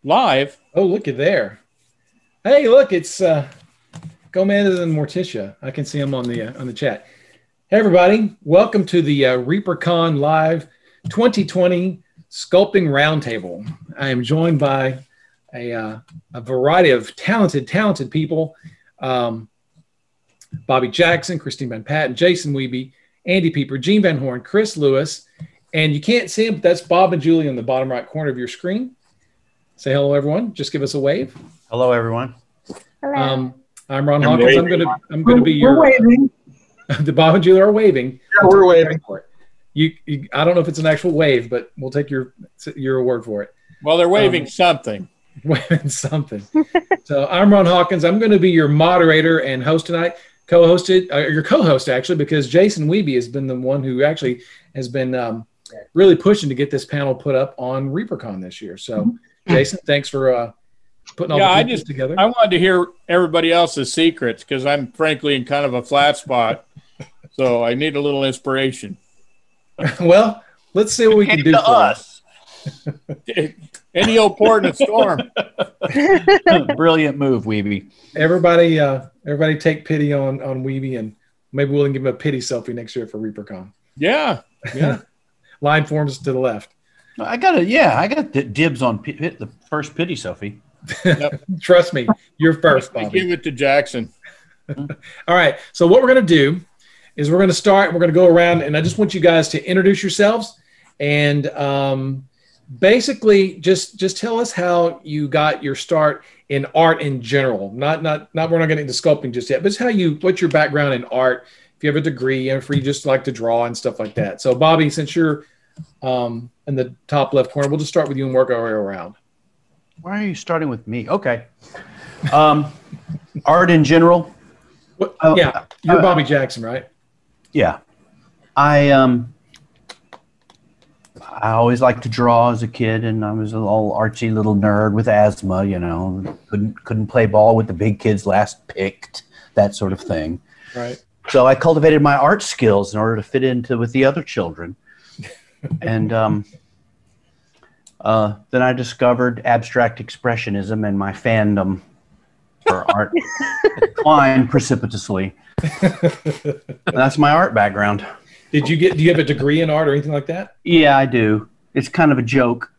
Live. Oh, look at there. Hey, look, it's Gomez and Morticia. I can see them on the chat. Hey, everybody. Welcome to the ReaperCon Live 2020 Sculpting Roundtable. I am joined by a variety of talented people. Bobby Jackson, Christine Van Patten, Jason Wiebe, Andy Pieper, Gene Van Horne, Chris Lewis. And you can't see him, but that's Bob and Julie in the bottom right corner of your screen. Say hello, everyone. Just give us a wave. Hello, everyone. Hello. I'm Ron Hawkins. Waving. I'm gonna be your. We're waving. The Bob and Julie are waving. Yeah, we're waving. You, I don't know if it's an actual wave, but we'll take your word for it. Well, they're waving something. Waving something. So I'm Ron Hawkins. I'm going to be your moderator and host tonight. Your co-host actually, because Jason Wiebe has been the one who actually has been really pushing to get this panel put up on ReaperCon this year. So, Jason, thanks for putting all the pieces together. I wanted to hear everybody else's secrets because I'm frankly in kind of a flat spot. So I need a little inspiration. Well, let's see what we can do for us. Any old port in a storm. Brilliant move, Wiebe. Everybody take pity on Wiebe, and maybe we'll give him a pity selfie next year for ReaperCon. Yeah. Line forms to the left. I got dibs on the first pity selfie. Yep. Trust me, you're first, Bobby. Give it to Jackson. All right. So what we're going to do is we're going to start. We're going to go around, and I just want you guys to introduce yourselves and basically just tell us how you got your start in art in general. Not we're not getting into sculpting just yet, but it's what's your background in art? If you have a degree, and if you just like to draw and stuff like that. So, Bobby, since you're in the top left corner, we'll just start with you and work our way around. Why are you starting with me? Okay. Art in general. Yeah, you're Bobby Jackson, right? Yeah. I always liked to draw as a kid, and I was a little artsy little nerd with asthma. You know, couldn't play ball with the big kids last picked, that sort of thing. Right. So I cultivated my art skills in order to fit into with the other children. And then I discovered abstract expressionism, and my fandom for art declined precipitously. And that's my art background. Do you have a degree in art or anything like that? Yeah, I do. It's kind of a joke.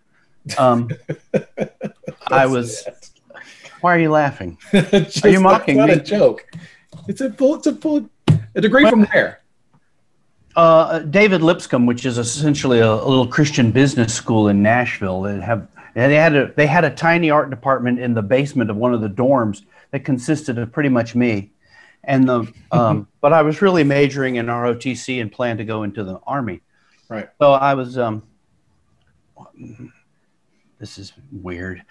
Why are you laughing? Are you mocking me? It's not a joke. It's a degree from where? David Lipscomb, which is essentially a little Christian business school in Nashville. They had a tiny art department in the basement of one of the dorms that consisted of pretty much me. And but I was really majoring in ROTC and planned to go into the Army. Right. So I was. This is weird.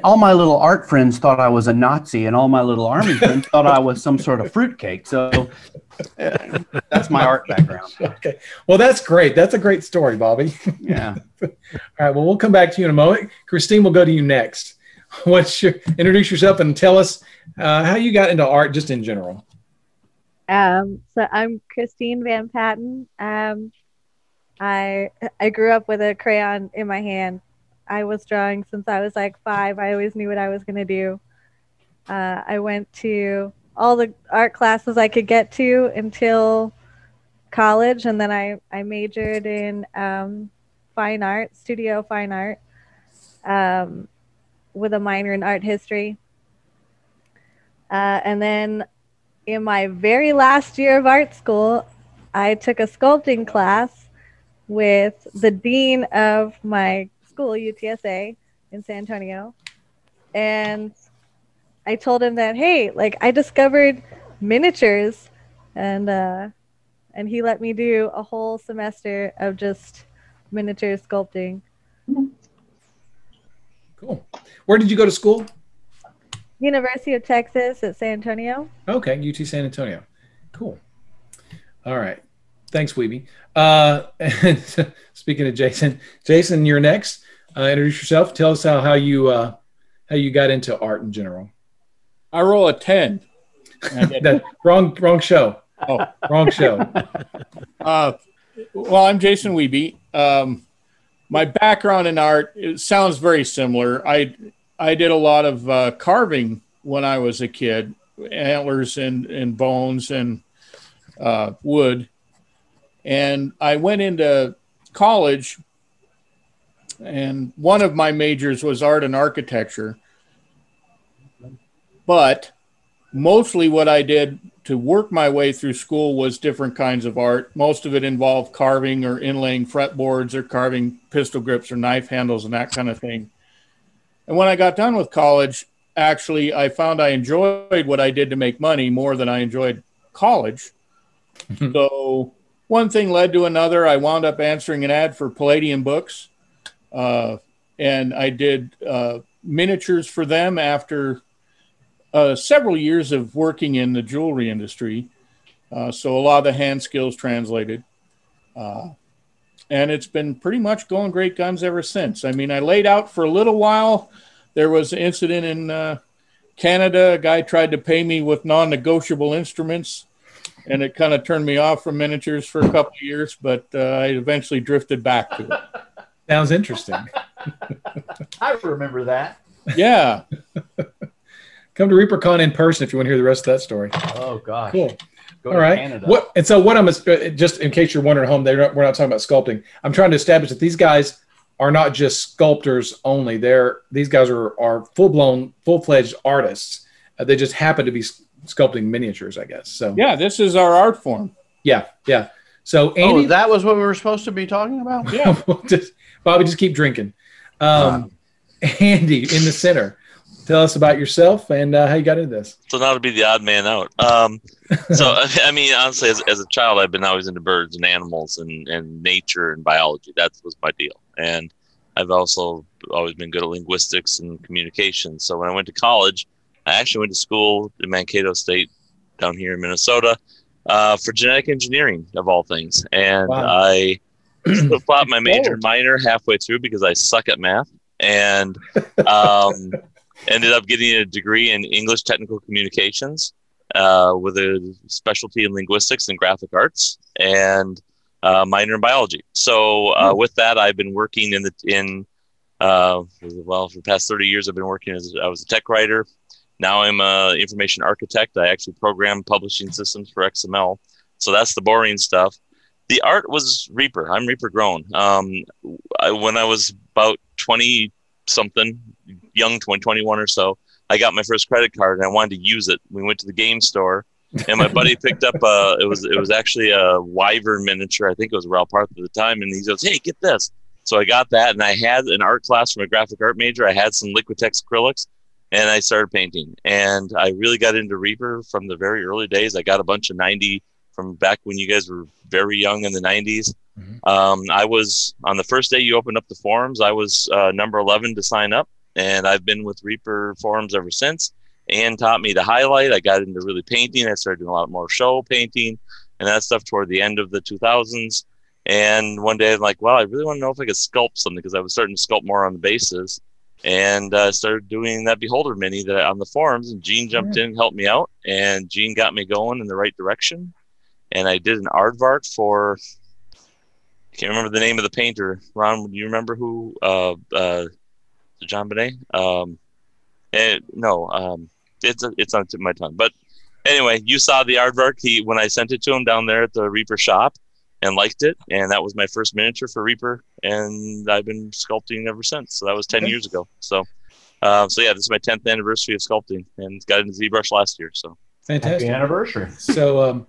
All my little art friends thought I was a Nazi, and all my little Army friends thought I was some sort of fruitcake. So that's my art background. Okay. Well, that's great. That's a great story, Bobby. Yeah. All right. Well, we'll come back to you in a moment. Christine, we'll go to you next. Introduce yourself and tell us how you got into art just in general. So I'm Christine Van Patten. I grew up with a crayon in my hand. I was drawing since I was like 5. I always knew what I was going to do. I went to all the art classes I could get to until college, and then I majored in fine art, studio fine art, with a minor in art history. And then in my very last year of art school, I took a sculpting class with the dean of my school, UTSA in San Antonio. And I told him that, hey, like I discovered miniatures, and he let me do a whole semester of just miniature sculpting. Cool. Where did you go to school? University of Texas at San Antonio. Okay, UT San Antonio. Cool. All right. Thanks, Wiebe. Speaking of Jason, you're next. Introduce yourself. Tell us how you got into art in general. I roll a 10. Wrong show. Oh, wrong show. Well, I'm Jason Wiebe. my background in art, it sounds very similar. I did a lot of carving when I was a kid, antlers and bones and wood. And I went into college, and one of my majors was art and architecture. But mostly what I did to work my way through school was different kinds of art. Most of it involved carving or inlaying fretboards or carving pistol grips or knife handles and that kind of thing. And when I got done with college, actually, I found I enjoyed what I did to make money more than I enjoyed college. So one thing led to another. I wound up answering an ad for Palladium Books, and I did miniatures for them after several years of working in the jewelry industry. So a lot of the hand skills translated. And it's been pretty much going great guns ever since. I mean, I laid out for a little while. There was an incident in Canada. A guy tried to pay me with non-negotiable instruments, and it kind of turned me off from miniatures for a couple of years, but I eventually drifted back to it. Sounds interesting. I remember that. Yeah. Come to ReaperCon in person if you want to hear the rest of that story. Oh, gosh. Cool. Go All to right. Canada. What I'm just in case you're wondering at home, we're not talking about sculpting. I'm trying to establish that these guys are not just sculptors only. These guys are full-fledged artists. They just happen to be sculpting miniatures, I guess. So Yeah, this is our art form. yeah. So Andy, that was what we were supposed to be talking about? Yeah. Bobby, just keep drinking. Andy in the center. Tell us about yourself and how you got into this. So now to be the odd man out. So, I mean, honestly, as a child, I've been always into birds and animals and nature and biology. That was my deal. And I've also always been good at linguistics and communication. So when I went to college, I actually went to school in Mankato State down here in Minnesota for genetic engineering, of all things. And Wow. I flip-flopped my major and minor halfway through because I suck at math. And ended up getting a degree in English technical communications with a specialty in linguistics and graphic arts, and minor in biology. So with that, I've been working for the past 30 years. I've been working I was a tech writer. Now I'm an information architect. I actually program publishing systems for XML. So that's the boring stuff. The art was Reaper. I'm Reaper grown. When I was about 20-something, young 21 or so, I got my first credit card and I wanted to use it. We went to the game store and my buddy picked up it was actually a wyvern miniature. I think it was Ralph Parth at the time, and he goes, "Hey, get this." So I got that, and I had an art class from a graphic art major. I had some Liquitex acrylics, and I started painting. And I really got into Reaper from the very early days. I got a bunch of 90 from back when you guys were very young in the 90s. Mm-hmm. I was, on the first day you opened up the forums, I was number 11 to sign up. And I've been with Reaper forums ever since. Anne taught me to highlight. I got into really painting. I started doing a lot more show painting and that stuff toward the end of the 2000s. And one day I'm like, well, I really want to know if I could sculpt something, because I was starting to sculpt more on the bases. And started doing that Beholder mini on the forums. And Gene jumped in and helped me out. And Gene got me going in the right direction. And I did an Aardvark for, I can't remember the name of the painter. Ron, do you remember who? John Bonet? It's on my tongue. But anyway, you saw the Aardvark when I sent it to him down there at the Reaper shop, and liked it. And that was my first miniature for Reaper, and I've been sculpting ever since. So that was 10 years ago. So yeah, this is my 10th anniversary of sculpting, and got into ZBrush last year. So fantastic. Happy anniversary. So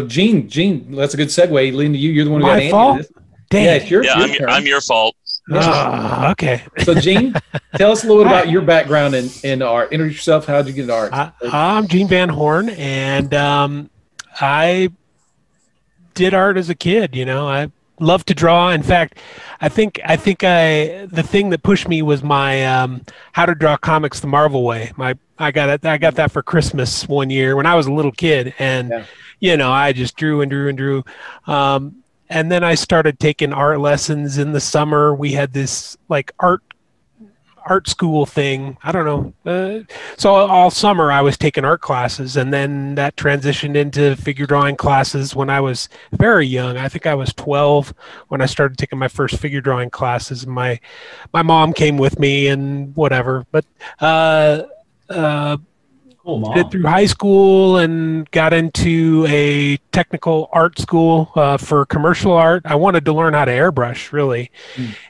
Gene, that's a good segue. Lean to you. You're the one who got My fault? Andy. Dang. Yeah, it's your turn. I'm your fault. Okay. So Gene, tell us a little bit about your background in art. Introduce yourself. How did you get into art? I'm Gene Van Horne, and I did art as a kid. You know, I love to draw. In fact, I think the thing that pushed me was my How to Draw Comics the Marvel Way. I got that for Christmas one year when I was a little kid, and you know, I just drew and drew and drew. And then I started taking art lessons in the summer. We had this like art art school thing. I don't know. So all summer I was taking art classes, and then that transitioned into figure drawing classes when I was very young. I think I was 12 when I started taking my first figure drawing classes. My mom came with me and whatever, but Cool, Mom. did it through high school and got into a technical art school for commercial art. I wanted to learn how to airbrush, really.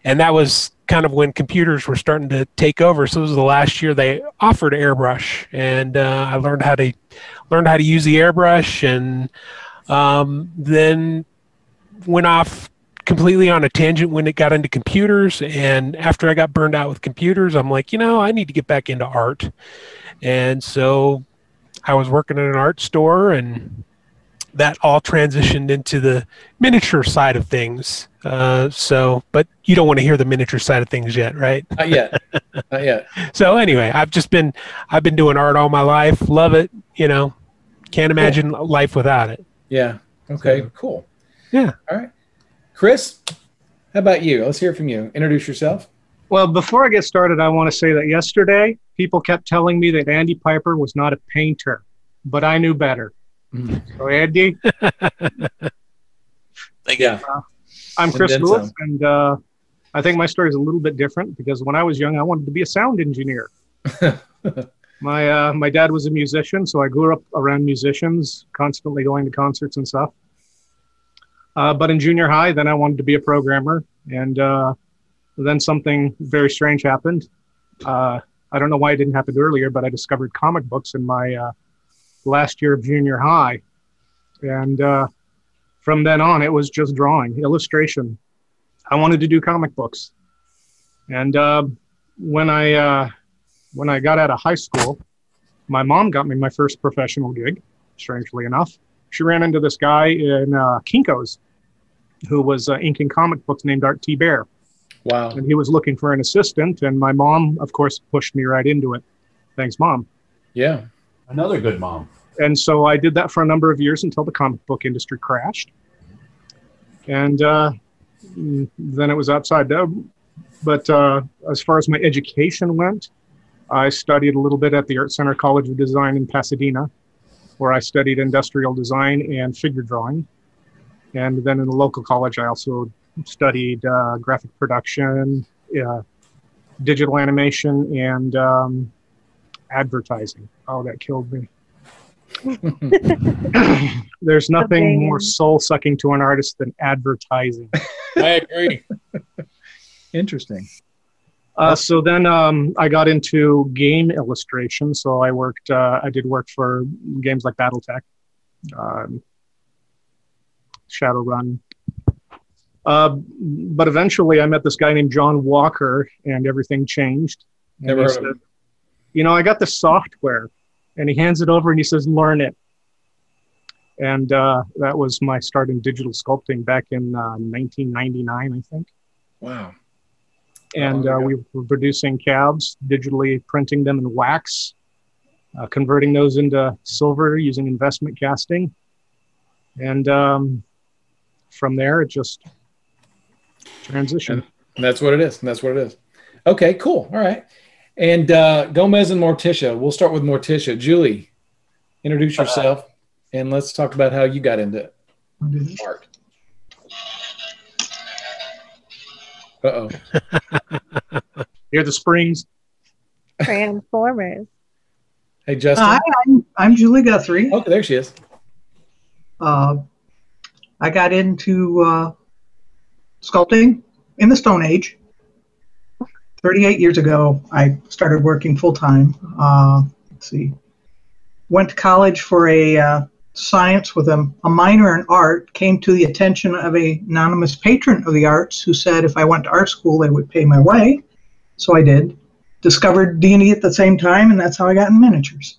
And that was kind of when computers were starting to take over. So it was the last year they offered airbrush, and I learned how to use the airbrush, and then went off completely on a tangent when it got into computers. And after I got burned out with computers, I'm like, I need to get back into art. And so I was working in an art store, and that all transitioned into the miniature side of things. But you don't want to hear the miniature side of things yet, right? Not yet. Not yet. So anyway, I've been doing art all my life. Love it. Can't imagine life without it. Yeah. Okay, cool. Yeah. All right. Chris, how about you? Let's hear from you. Introduce yourself. Well, before I get started, I want to say that yesterday, people kept telling me that Andy Pieper was not a painter, but I knew better. So, Andy. Thank you. I'm Chris Lewis, and I think my story is a little bit different because when I was young, I wanted to be a sound engineer. My dad was a musician, so I grew up around musicians, constantly going to concerts and stuff. But in junior high, then I wanted to be a programmer, and then something very strange happened. I don't know why it didn't happen earlier, but I discovered comic books in my last year of junior high. And from then on, it was just drawing, illustration. I wanted to do comic books. And when I got out of high school, my mom got me my first professional gig, strangely enough. She ran into this guy in Kinko's who was inking comic books named Art T. Bear. Wow. And he was looking for an assistant, and my mom, of course, pushed me right into it. Thanks, Mom. Yeah. Another good mom. And so I did that for a number of years until the comic book industry crashed. And then it was upside down. But as far as my education went, I studied a little bit at the Art Center College of Design in Pasadena, where I studied industrial design and figure drawing. And then in the local college, I also studied graphic production, digital animation, and advertising. Oh, that killed me. There's nothing more soul-sucking to an artist than advertising. I agree. Interesting. So then I got into game illustration. So I did work for games like Battletech, Shadowrun. But eventually I met this guy named John Walker, and everything changed. And Never he heard said, of him. I got this software. And he hands it over and he says, learn it. And that was my start in digital sculpting back in 1999, I think. Wow. And we were producing cabs, digitally printing them in wax, converting those into silver using investment casting. And from there, it just transitioned. And that's what it is. And that's what it is. Okay, cool. All right. And Gomez and Morticia. We'll start with Morticia. Julie, introduce yourself, and let's talk about how you got into art. Uh-oh. Hear the springs. Transformers. Hey, Justin. Hi, I'm Julie Guthrie. Okay, there she is. I got into sculpting in the Stone Age. 38 years ago, I started working full-time. Let's see. Went to college for a science with a minor in art, came to the attention of an anonymous patron of the arts who said if I went to art school, they would pay my way. So I did. Discovered D&E at the same time, and that's how I got in miniatures.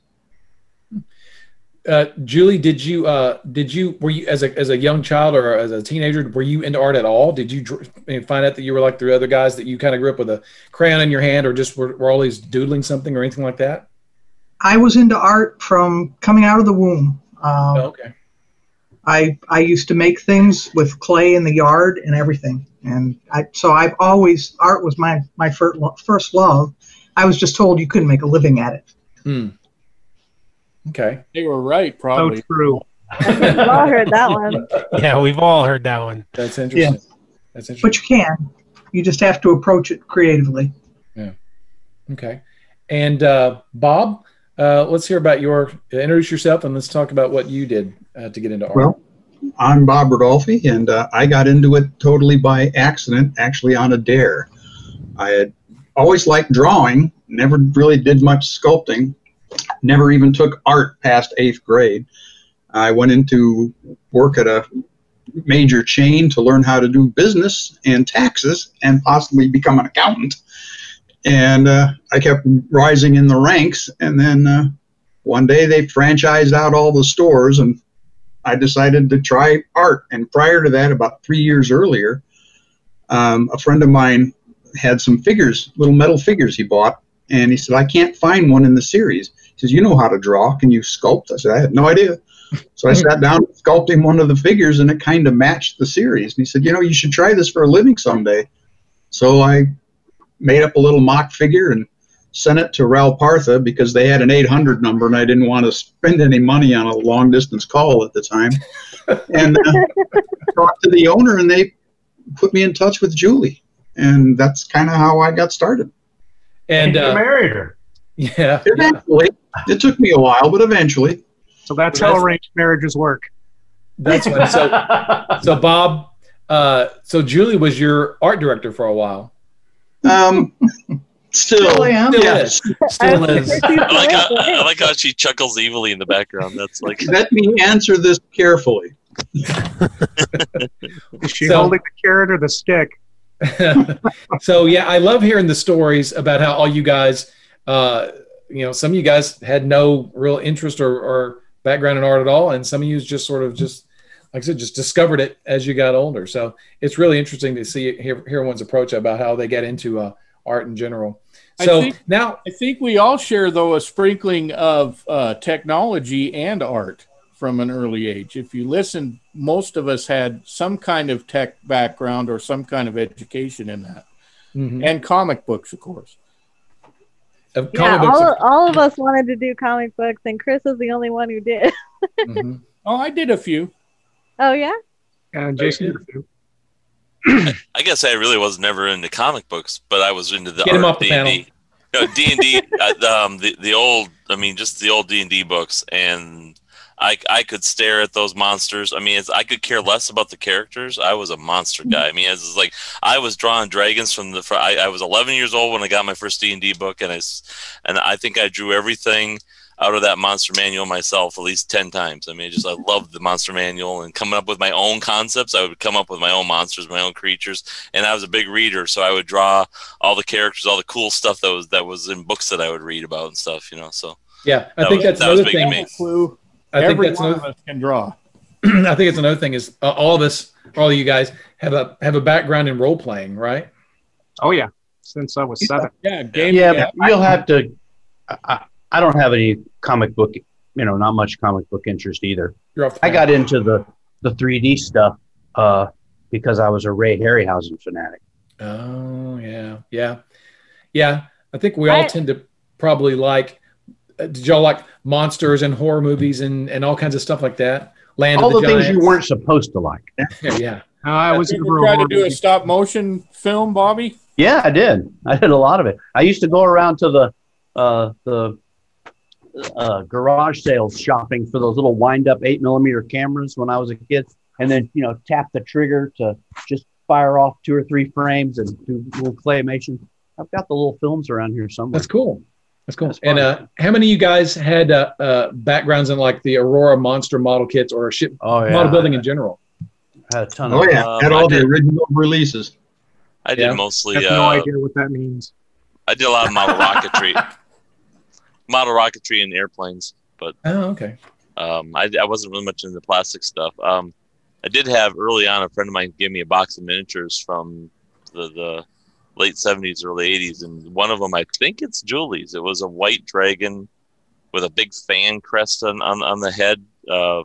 Julie, were you as a young child or as a teenager, were you into art at all? Did you find out that you were like the other guys, that you kind of grew up with a crayon in your hand, or just were always doodling something or anything like that? I was into art from coming out of the womb. Okay. I used to make things with clay in the yard and everything. And I've always, art was my first love. I was just told you couldn't make a living at it. Hmm. Okay. They were right, probably. So true. We've all heard that one. Yeah, we've all heard that one. That's interesting. Yeah. That's interesting. But you can. You just have to approach it creatively. Yeah. Okay. And Bob, let's hear about introduce yourself and let's talk about what you did to get into art. Well, I'm Bob Rodolfi, and I got into it totally by accident, actually on a dare. I had always liked drawing, never really did much sculpting, never even took art past 8th grade. I went into work at a major chain to learn how to do business and taxes and possibly become an accountant. And I kept rising in the ranks, and then one day they franchised out all the stores, and I decided to try art. And prior to that, about 3 years earlier, a friend of mine had some figures, little metal figures he bought, and he said, I can't find one in the series. He says, you know how to draw. Can you sculpt? I said, I had no idea. So I sat down sculpting one of the figures, and it kind of matched the series. And he said, you know, you should try this for a living someday. So I made up a little mock figure and sent it to Ralpartha because they had an 800 number, and I didn't want to spend any money on a long-distance call at the time. And talked to the owner, and they put me in touch with Julie. And that's kind of how I got started. And you married her. Yeah. Eventually. It took me a while, but eventually. So that's how arranged marriages work. That's what, so Bob, so Julie was your art director for a while. Still I am. Yes. Still is. I like how she chuckles evilly in the background. That's like. Let me answer this carefully. Is she holding the carrot or the stick? So yeah, I love hearing the stories about how all you guys, some of you guys had no real interest or background in art at all, and some of you just like I said, just discovered it as you got older. So it's really interesting to hear everyone's approach about how they get into art in general. So I think we all share, though, a sprinkling of technology and art from an early age. If you listen, most of us had some kind of tech background or some kind of education in that. Mm-hmm. And comic books, of course. All of us wanted to do comic books, and Chris was the only one who did. Mm-hmm. Oh, I did a few. Oh, yeah? And Jason did a few. I guess I really was never into comic books, but I was into the Get him art off the panel. D&D. No, D&D, the old, just the old D&D books, and I could stare at those monsters. I mean, I could care less about the characters. I was a monster guy. I mean, it's like I was drawing dragons I was 11 years old when I got my first D&D book, and I think I drew everything out of that monster manual myself at least 10 times. I mean, I loved the monster manual and coming up with my own concepts. I would come up with my own monsters, my own creatures, and I was a big reader, so I would draw all the characters, all the cool stuff that was in books that I would read about and stuff, So yeah, I think that's another thing. Every one of us can draw. I think it's another thing is all of you guys have a background in role playing, right? Oh yeah, since I was 7. Yeah, you'll have to. I don't have any comic book, not much comic book interest either. I got into the 3D stuff because I was a Ray Harryhausen fanatic. Oh yeah. I think we all tend to probably like. Did y'all like monsters and horror movies and all kinds of stuff like that? Land all of the things Giants. you weren't supposed to like. Yeah. I was trying to do a stop motion film, Bobby. Yeah, I did. I did a lot of it. I used to go around to the garage sales shopping for those little wind-up 8mm cameras when I was a kid, and then tap the trigger to just fire off 2 or 3 frames and do little claymation. I've got the little films around here somewhere. That's cool. And how many of you guys had backgrounds in like the Aurora monster model kits or ship model building in general? I had a ton of had all the original releases. I did mostly. I have no idea what that means. I did a lot of model rocketry and airplanes, but okay. I wasn't really much into the plastic stuff. I did have early on a friend of mine give me a box of miniatures from the late 70s, early 80s, and one of them, I think it's Julie's. It was a white dragon with a big fan crest on the head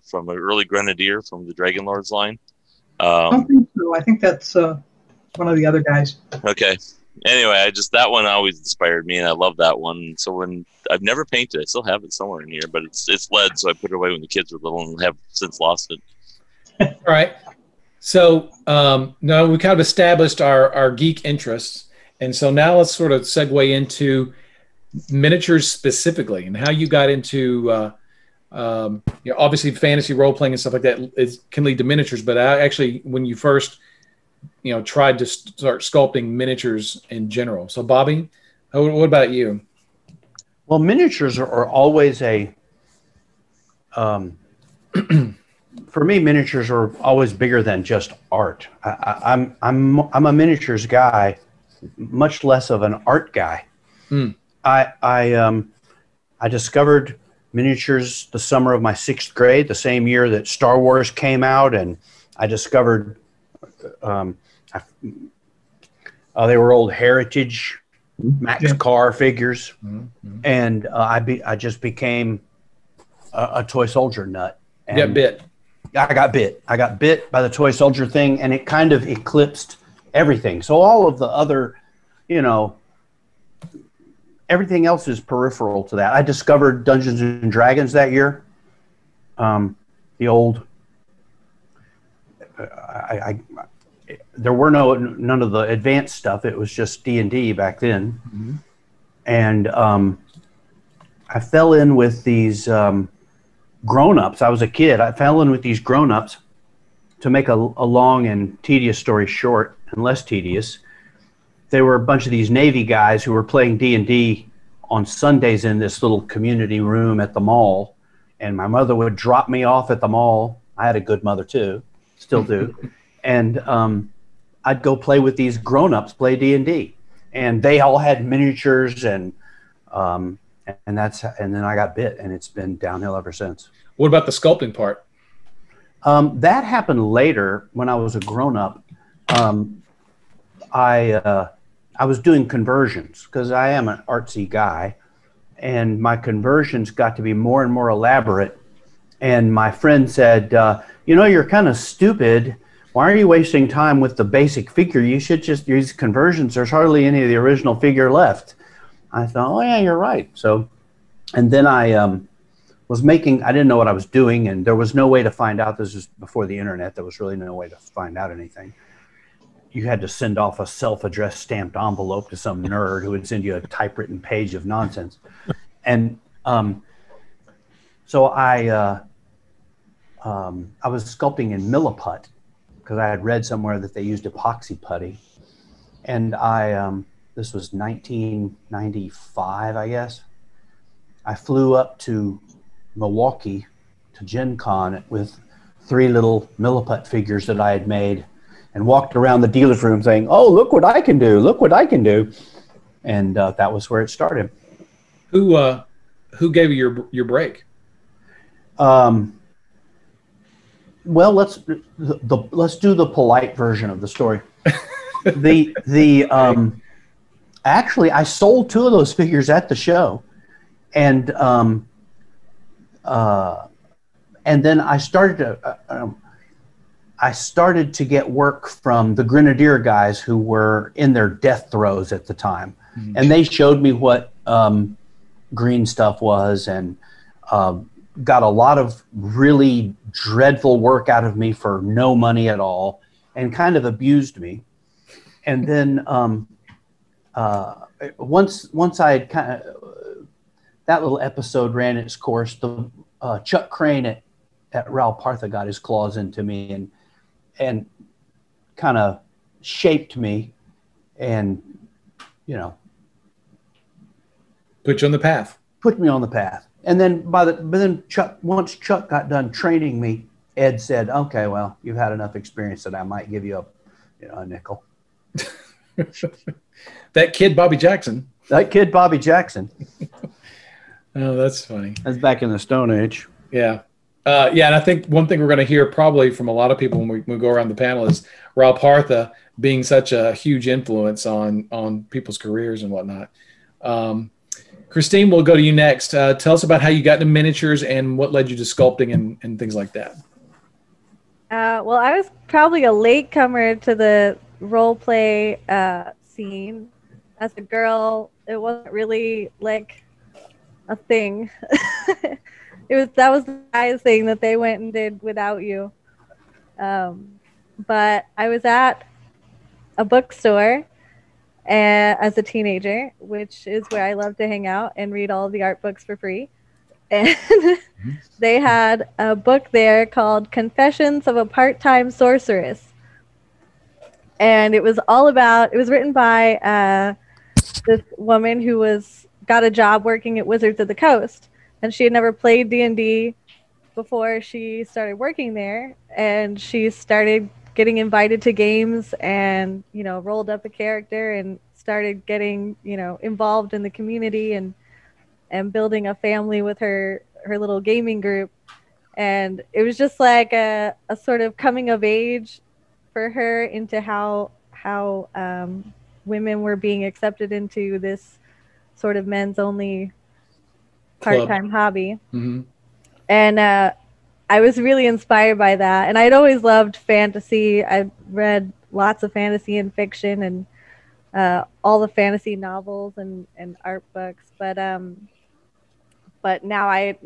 from an early grenadier from the Dragon Lord's line. I don't think so. I think that's one of the other guys. Okay. Anyway, that one always inspired me, and I love that one. So when I've never painted, I still have it somewhere in here, but it's lead, so I put it away when the kids were little and have since lost it. All right. So now we kind of established our geek interests, and so now let's sort of segue into miniatures specifically and how you got into obviously fantasy role playing and stuff like that can lead to miniatures, but actually when you first tried to start sculpting miniatures in general. So Bobby, what about you? Well, miniatures are always for me, miniatures are always bigger than just art. I'm a miniatures guy, much less of an art guy. I discovered miniatures the summer of my 6th grade, the same year that Star Wars came out, and I discovered they were old Heritage Max Car figures, and I just became a toy soldier nut. And you got bit. I got bit. I got bit by the toy soldier thing, and it kind of eclipsed everything. So all of the other, everything else is peripheral to that. I discovered Dungeons and Dragons that year. The old, there were none of the advanced stuff. It was just D&D back then. And I fell in with these grown-ups. I was a kid. I fell in with these grown-ups. To make a long and tedious story short and less tedious, they were a bunch of these Navy guys who were playing D&D on Sundays in this little community room at the mall. And my mother would drop me off at the mall. I had a good mother too, still do. And I'd go play with these grown-ups, play D&D. And they all had miniatures and then I got bit, and it's been downhill ever since. What about the sculpting part? That happened later when I was a grown-up. I was doing conversions because I am an artsy guy, and my conversions got to be more and more elaborate. And my friend said, you're kind of stupid. Why are you wasting time with the basic figure? You should just use conversions. There's hardly any of the original figure left. I thought, oh yeah, you're right. So, and then I I didn't know what I was doing, and there was no way to find out. This was before the internet. There was really no way to find out anything. You had to send off a self-addressed stamped envelope to some nerd who would send you a typewritten page of nonsense. And so I was sculpting in Milliput because I had read somewhere that they used epoxy putty. And this was 1995, I guess. I flew up to Milwaukee to Gen Con with 3 little Milliput figures that I had made and walked around the dealer's room saying, oh, look what I can do. Look what I can do. And that was where it started. Who gave you your break? Well, let's do the polite version of the story. Actually, I sold 2 of those figures at the show, and then I started to get work from the Grenadier guys who were in their death throes at the time, and they showed me what green stuff was, and got a lot of really dreadful work out of me for no money at all, and kind of abused me. And then once I had kind of, that little episode ran its course, the Chuck Crane at Ralpartha got his claws into me and kind of shaped me, and put you on the path. Put me on the path. And then once Chuck got done training me, Ed said, "Okay, well, you've had enough experience that I might give you a nickel." That kid Bobby Jackson. Oh, that's funny. That's back in the Stone Age. Yeah. And I think one thing we're going to hear probably from a lot of people when we go around the panel is Ralpartha being such a huge influence on people's careers and whatnot. Christine, we'll go to you next. Tell us about how you got into miniatures and what led you to sculpting and things like that. Well, I was probably a latecomer to the role play scene. As a girl, it wasn't really like a thing. That was the guy's thing that they went and did without you. But I was at a bookstore as a teenager, which is where I love to hang out and read all the art books for free. And they had a book there called Confessions of a Part-Time Sorceress. And it was written by this woman who got a job working at Wizards of the Coast. And she had never played D&D before she started working there. And she started getting invited to games and, rolled up a character and started getting, involved in the community and building a family with her little gaming group. And it was just like a sort of coming of age for her into how women were being accepted into this sort of men's only part-time hobby. Mm-hmm. And I was really inspired by that. And I'd always loved fantasy. I read lots of fantasy and fiction and all the fantasy novels and art books. But now I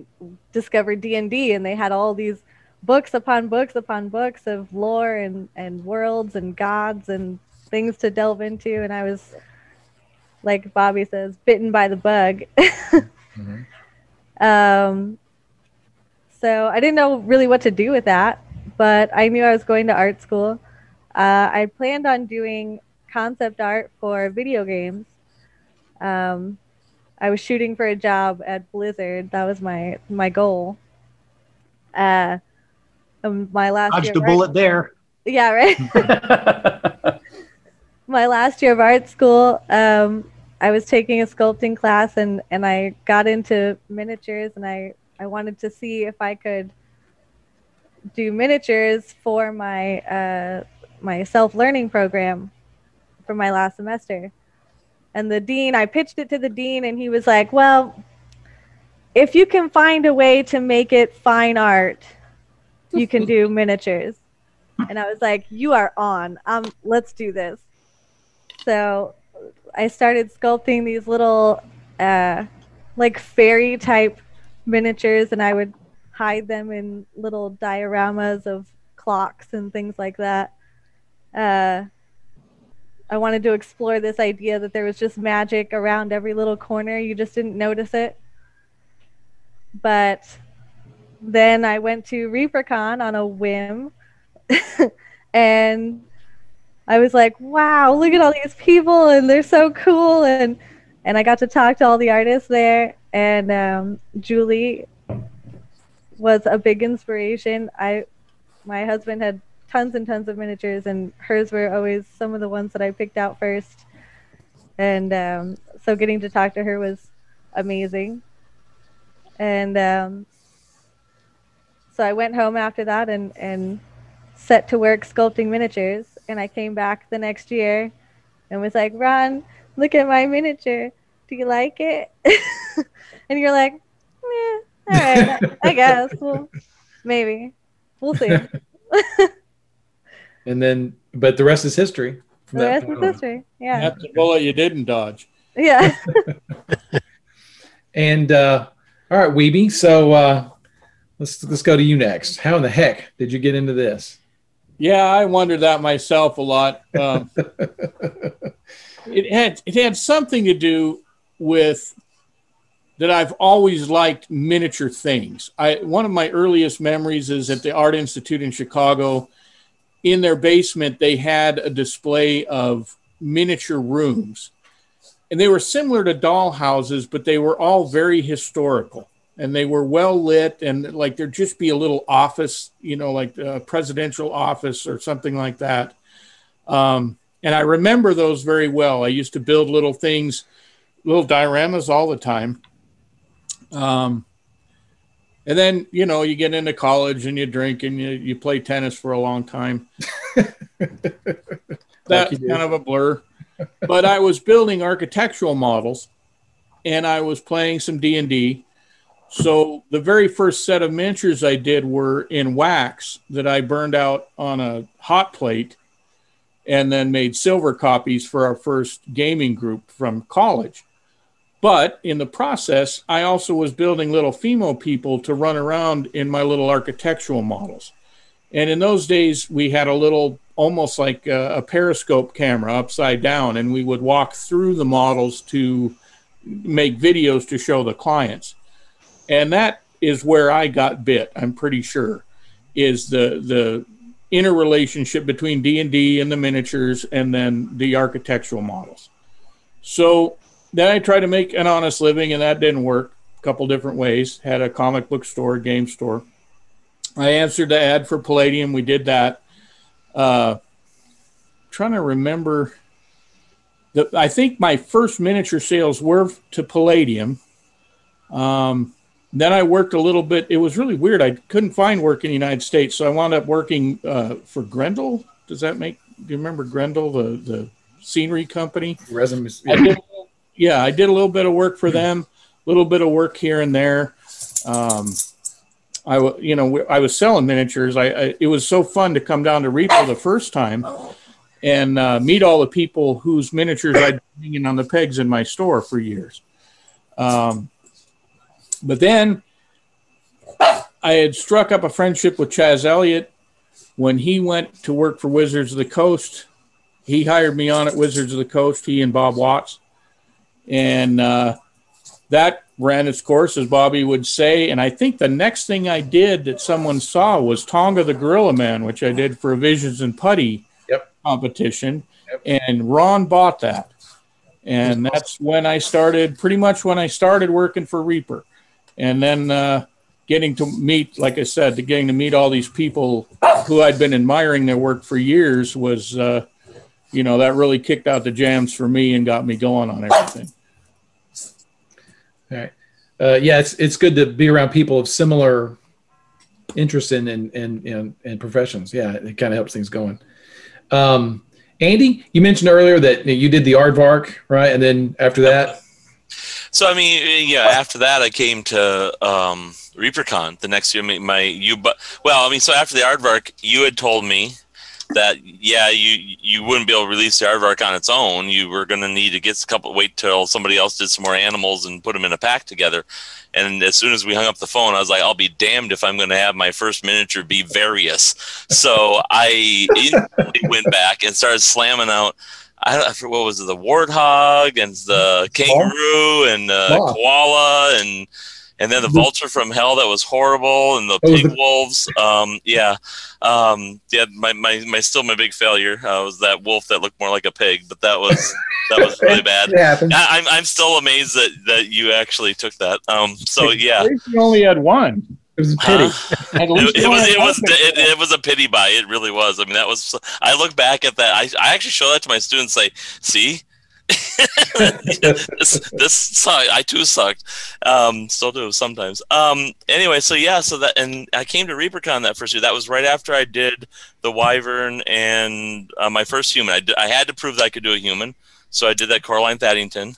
discovered D&D, and they had all these books upon books upon books of lore and worlds and gods and things to delve into. And I was, like Bobby says, bitten by the bug. Mm-hmm. So I didn't know really what to do with that, but I knew I was going to art school. I planned on doing concept art for video games. I was shooting for a job at Blizzard. That was my goal. My last dodged a bullet there. Yeah, right. My last year of art school, I was taking a sculpting class, and I got into miniatures, and I wanted to see if I could do miniatures for my my self-learning program for my last semester. And I pitched it to the dean, and he was like, well, if you can find a way to make it fine art, you can do miniatures. And I was like, you are on. Let's do this. So I started sculpting these little like fairy type miniatures, and I would hide them in little dioramas of clocks and things like that. I wanted to explore this idea that there was just magic around every little corner. You just didn't notice it. But then I went to ReaperCon on a whim. And I was like, wow, look at all these people, and they're so cool. And I got to talk to all the artists there. And Julie was a big inspiration. My husband had tons and tons of miniatures, and hers were always some of the ones that I picked out first. And so getting to talk to her was amazing. And so I went home after that and set to work sculpting miniatures. And I came back the next year and was like, Ron, look at my miniature. Do you like it? And you're like, all right, I guess. Well, maybe. We'll see. And then, but the rest is history. The rest is history. Yeah. That's the bullet you didn't dodge. Yeah. And all right, Wiebe. So let's go to you next. How in the heck did you get into this? Yeah, I wondered that myself a lot. It had something to do with that I've always liked miniature things. One of my earliest memories is at the Art Institute in Chicago. In their basement, they had a display of miniature rooms. And they were similar to doll houses, but they were all very historical. And they were well lit, and like there'd just be a little office, like a presidential office or something like that. And I remember those very well. I used to build little things, little dioramas all the time. And then, you get into college and you drink and you play tennis for a long time. That's kind of a blur. But I was building architectural models. and I was playing some D&D. So the very first set of miniatures I did were in wax that I burned out on a hot plate and then made silver copies for our first gaming group from college. But in the process, I also was building little Fimo people to run around in my little architectural models. And in those days, we had a little, almost like a periscope camera upside down, and we would walk through the models to make videos to show the clients. And that is where I got bit, I'm pretty sure, is the interrelationship between D&D and the miniatures and then the architectural models. So then I tried to make an honest living, and that didn't work. A couple different ways. Had a comic book store, game store. I answered the ad for Palladium. We did that. Trying to remember. I think my first miniature sales were to Palladium. Then I worked a little bit. It was really weird. I couldn't find work in the United States, so I wound up working for Grendel. Do you remember Grendel, the scenery company? Resumes. Yeah. I did a little bit of work for them, a little bit of work here and there. I was selling miniatures. It was so fun to come down to Reaper the first time and meet all the people whose miniatures I'd been hanging on the pegs in my store for years. But then I had struck up a friendship with Chaz Elliott when he went to work for Wizards of the Coast. He hired me on at Wizards of the Coast, he and Bob Watts. And that ran its course, as Bobby would say. And I think the next thing I did that someone saw was Tonga the Gorilla Man, which I did for a Visions and Putty competition. And Ron bought that. And that's when I started, pretty much when I started working for Reaper. And then getting to meet, like I said, getting to meet all these people who I'd been admiring their work for years was, that really kicked out the jams for me and got me going on everything. All right. It's good to be around people of similar interest in professions. Yeah, it kind of helps things going. Andy, you mentioned earlier that you did the Aardvark, right? And then after that? So, after that, I came to ReaperCon the next year. So after the Aardvark, you had told me that, you wouldn't be able to release the Aardvark on its own. You were going to need to wait till somebody else did some more animals and put them in a pack together. And as soon as we hung up the phone, I was like, I'll be damned if I'm going to have my first miniature be Various. So I went back and started slamming out, I forget what was it, the warthog and the kangaroo and koala and then the vulture from hell that was horrible, and the pig wolves. My big failure was that wolf that looked more like a pig, but that was really bad. I'm still amazed that you actually took that. At least you only had one. It was a pity. It was a pity buy. It really was. I mean, that was. I look back at that. I actually show that to my students. Say, see. this sucked. I too sucked. Still do sometimes. Anyway, so that, and I came to ReaperCon that first year. That was right after I did the Wyvern and my first human. I had to prove that I could do a human, so I did that Coraline Thaddington,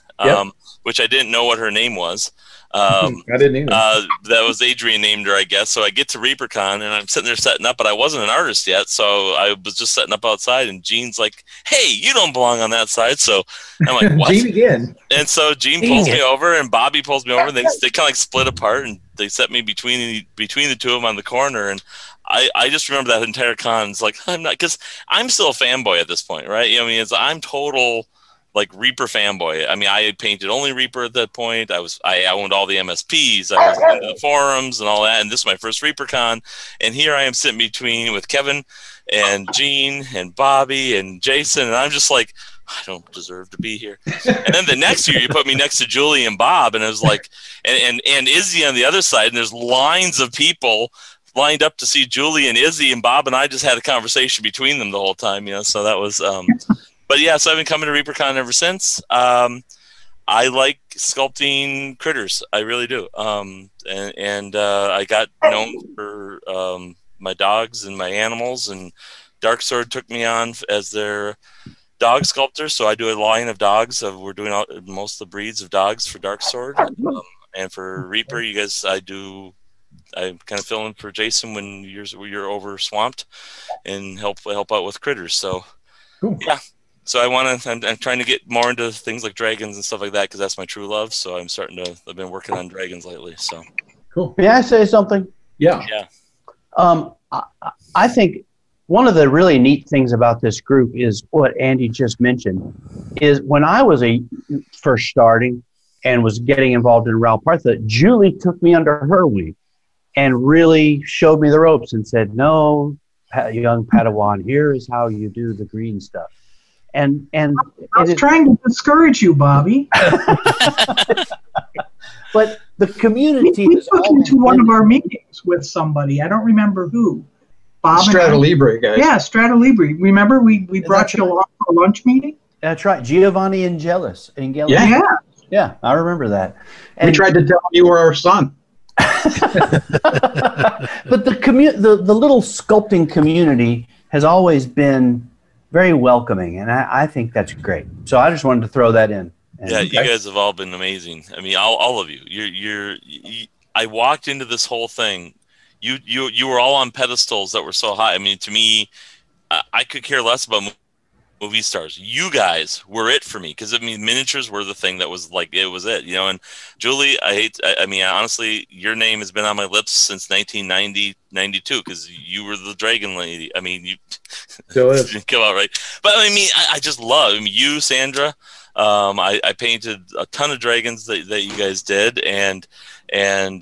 which I didn't know what her name was. I didn't either. That was Adrian named her, I guess. So I get to ReaperCon and I'm sitting there setting up, but I wasn't an artist yet, so I was just setting up outside. And Gene's like, "Hey, you don't belong on that side." So I'm like, "What?" Gene again. And so Gene pulls me over, and Bobby pulls me over, and they kind of like split apart, and they set me between the two of them on the corner. And I just remember that entire con. It's like, I'm not, because I'm still a fanboy at this point, right? I'm total. Like Reaper fanboy. I mean, I had painted only Reaper at that point. I owned all the MSPs. I was in the forums and all that. And this is my first ReaperCon. And here I am sitting between with Kevin and Gene and Bobby and Jason. And I'm just like, I don't deserve to be here. And then the next year you put me next to Julie and Bob. And it was like, and Izzy on the other side. And there's lines of people lined up to see Julie and Izzy. And Bob and I just had a conversation between them the whole time. So that was... But so I've been coming to ReaperCon ever since. I like sculpting critters. I really do. I got known for my dogs and my animals, and Dark Sword took me on as their dog sculptor, so I do a line of dogs. We're doing most of the breeds of dogs for Dark Sword, and for Reaper, you guys, I kind of fill in for Jason when you're over swamped, and help out with critters. So, cool. Yeah. So I'm trying to get more into things like dragons and stuff like that because that's my true love. So I've been working on dragons lately. So cool. May I say something? Yeah. Yeah. I think one of the really neat things about this group is what Andy just mentioned. Is when I was first starting and was getting involved in Ralpartha, Julie took me under her wing and really showed me the ropes and said, "No, young Padawan, here is how you do the green stuff." And I was trying to discourage you, Bobby. But the community we took you to one of our meetings with somebody. I don't remember who. Bob Strata Libre guys. Yeah, Strata Libre. Remember we brought you along for a lunch meeting? That's right, Giovanni Angelis. Yeah. Yeah, I remember that. And We tried to tell him you were our son. but the little sculpting community has always been very welcoming, and I think that's great. So I just wanted to throw that in. Yeah, you guys have all been amazing. I mean, all of you. I walked into this whole thing. You were all on pedestals that were so high. I mean, to me, I could care less about movie stars. You guys were it for me because I mean, miniatures were the thing that was like it was it, you know. And Julie, I mean, honestly, your name has been on my lips since 1990, 92 because you were the dragon lady. I mean, you didn't come out right, but I mean, I just love. I mean, you, Sandra. I painted a ton of dragons that you guys did, and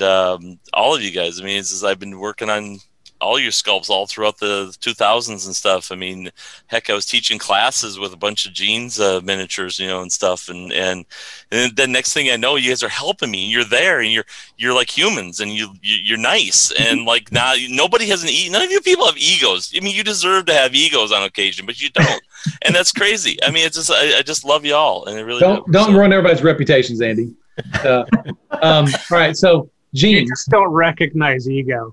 all of you guys. I mean, I've been working on all your sculpts all throughout the 2000s and stuff. I mean, heck, I was teaching classes with a bunch of Gene's miniatures, you know, and stuff. And then next thing I know, you guys are helping me. You're there, and you're like humans, and you're nice. And like now, nobody has none of you people have egos. I mean, you deserve to have egos on occasion, but you don't. And that's crazy. I mean, it's just I just love you all, and it really don't ruin everybody's reputations, Andy. All right, so Gene, you just don't recognize ego.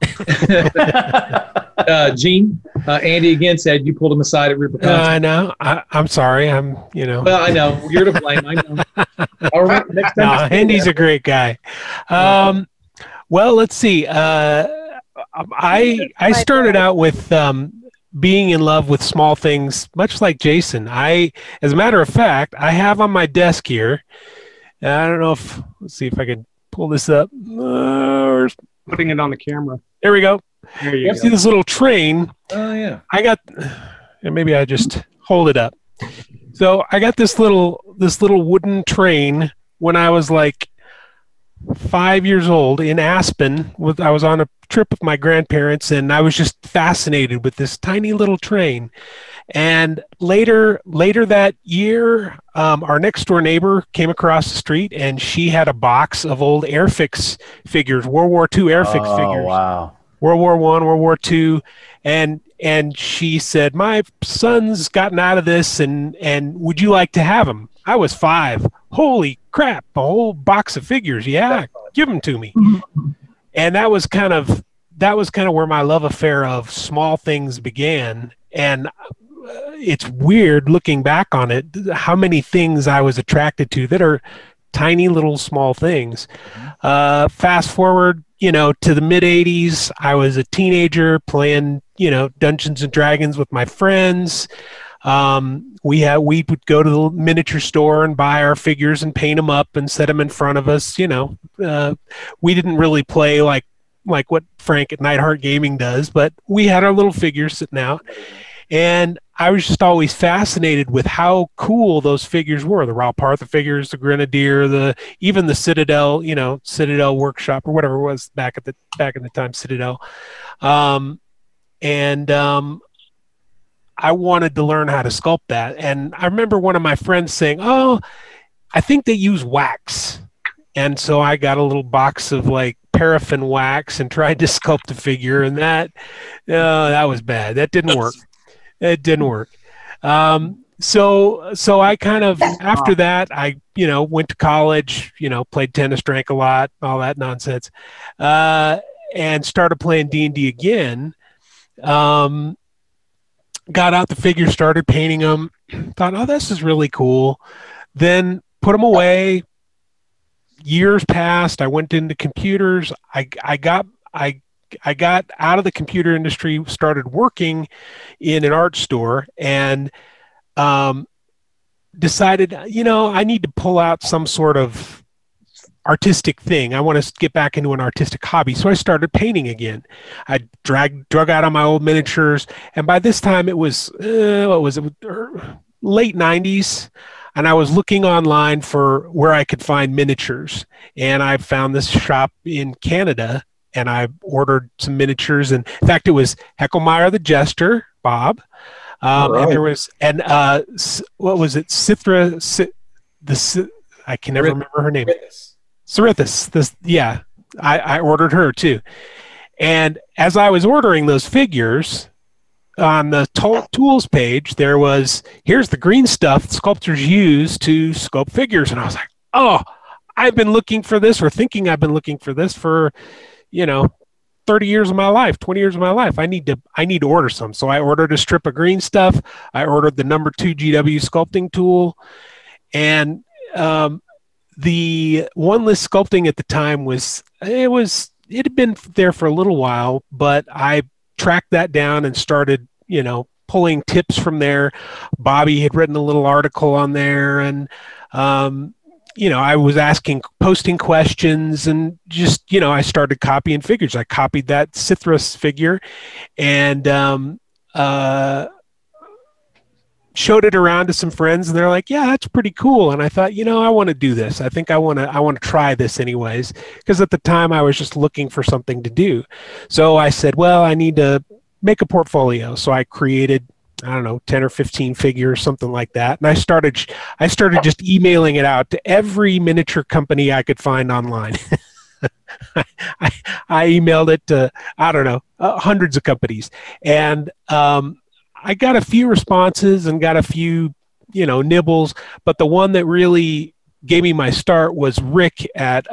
Gene, Andy again said you pulled him aside at ReaperCon. I know. I'm sorry. Well, I know you're to blame. I know. All right, next time. No, Andy's a great guy. Well, let's see. I started out with being in love with small things, much like Jason. As a matter of fact, I have on my desk here. I don't know if. Let's see if I can pull this up. Putting it on the camera. There we go. There you go. See this little train? Oh yeah. I got, and maybe I just hold it up. So I got this little wooden train when I was like 5 years old in Aspen. I was on a trip with my grandparents, and I was just fascinated with this tiny little train. And later that year, our next door neighbor came across the street, and she had a box of old Airfix figures, World War II Airfix figures. Oh, wow. World War I, World War II. And she said, "My son's gotten out of this, and would you like to have him?" I was 5. Holy crap, a whole box of figures. Yeah, give them to me. And that was kind of where my love affair of small things began. And it's weird looking back on it, how many things I was attracted to that are tiny little small things. Fast forward, to the mid 80s, I was a teenager playing, Dungeons and Dragons with my friends. We would go to the miniature store and buy our figures and paint them up and set them in front of us. We didn't really play like what Frank at Nightheart Gaming does, but we had our little figures sitting out. And I was just always fascinated with how cool those figures were. The Ralpartha figures, the Grenadier, even the Citadel, Citadel Workshop or whatever it was back in the time, Citadel. I wanted to learn how to sculpt that. And I remember one of my friends saying, "Oh, I think they use wax." And so I got a little box of like paraffin wax and tried to sculpt a figure, and that was bad. That didn't work. It didn't work. So I kind of, after that, I, went to college, played tennis, drank a lot, all that nonsense, and started playing D&D again. Got out the figures, started painting them, thought, oh, this is really cool. Then put them away. Years passed. I went into computers. I got out of the computer industry, started working in an art store, and decided, I need to pull out some sort of artistic thing. I want to get back into an artistic hobby. So I started painting again. I drug out on my old miniatures. And by this time it was, late 90s. And I was looking online for where I could find miniatures. And I found this shop in Canada, and I ordered some miniatures. And in fact, it was Hecklemeyer the Jester, Bob. Right. And there was, what was it? I can never remember her name. Cerithis. I ordered her too. And as I was ordering those figures, on the tools page, there was, here's the green stuff sculptors use to sculpt figures. And I was like, oh, I've been looking for this, or thinking I've been looking for this for, 30 years of my life, 20 years of my life. I need to order some. So I ordered a strip of green stuff. I ordered the number 2 GW sculpting tool. And the one list sculpting at the time it had been there for a little while, but I tracked that down and started, pulling tips from there. Bobby had written a little article on there, and, I was posting questions, and just, I started copying figures. I copied that Cithras figure and showed it around to some friends, and they're like, yeah, that's pretty cool. And I thought, I want to do this. I think I want to try this anyways, because at the time I was just looking for something to do. So I said, well, I need to make a portfolio. So I created, 10 or 15 figures, something like that. And I started just emailing it out to every miniature company I could find online. I emailed it to, hundreds of companies. And I got a few responses and got a few, nibbles, but the one that really gave me my start was Rick at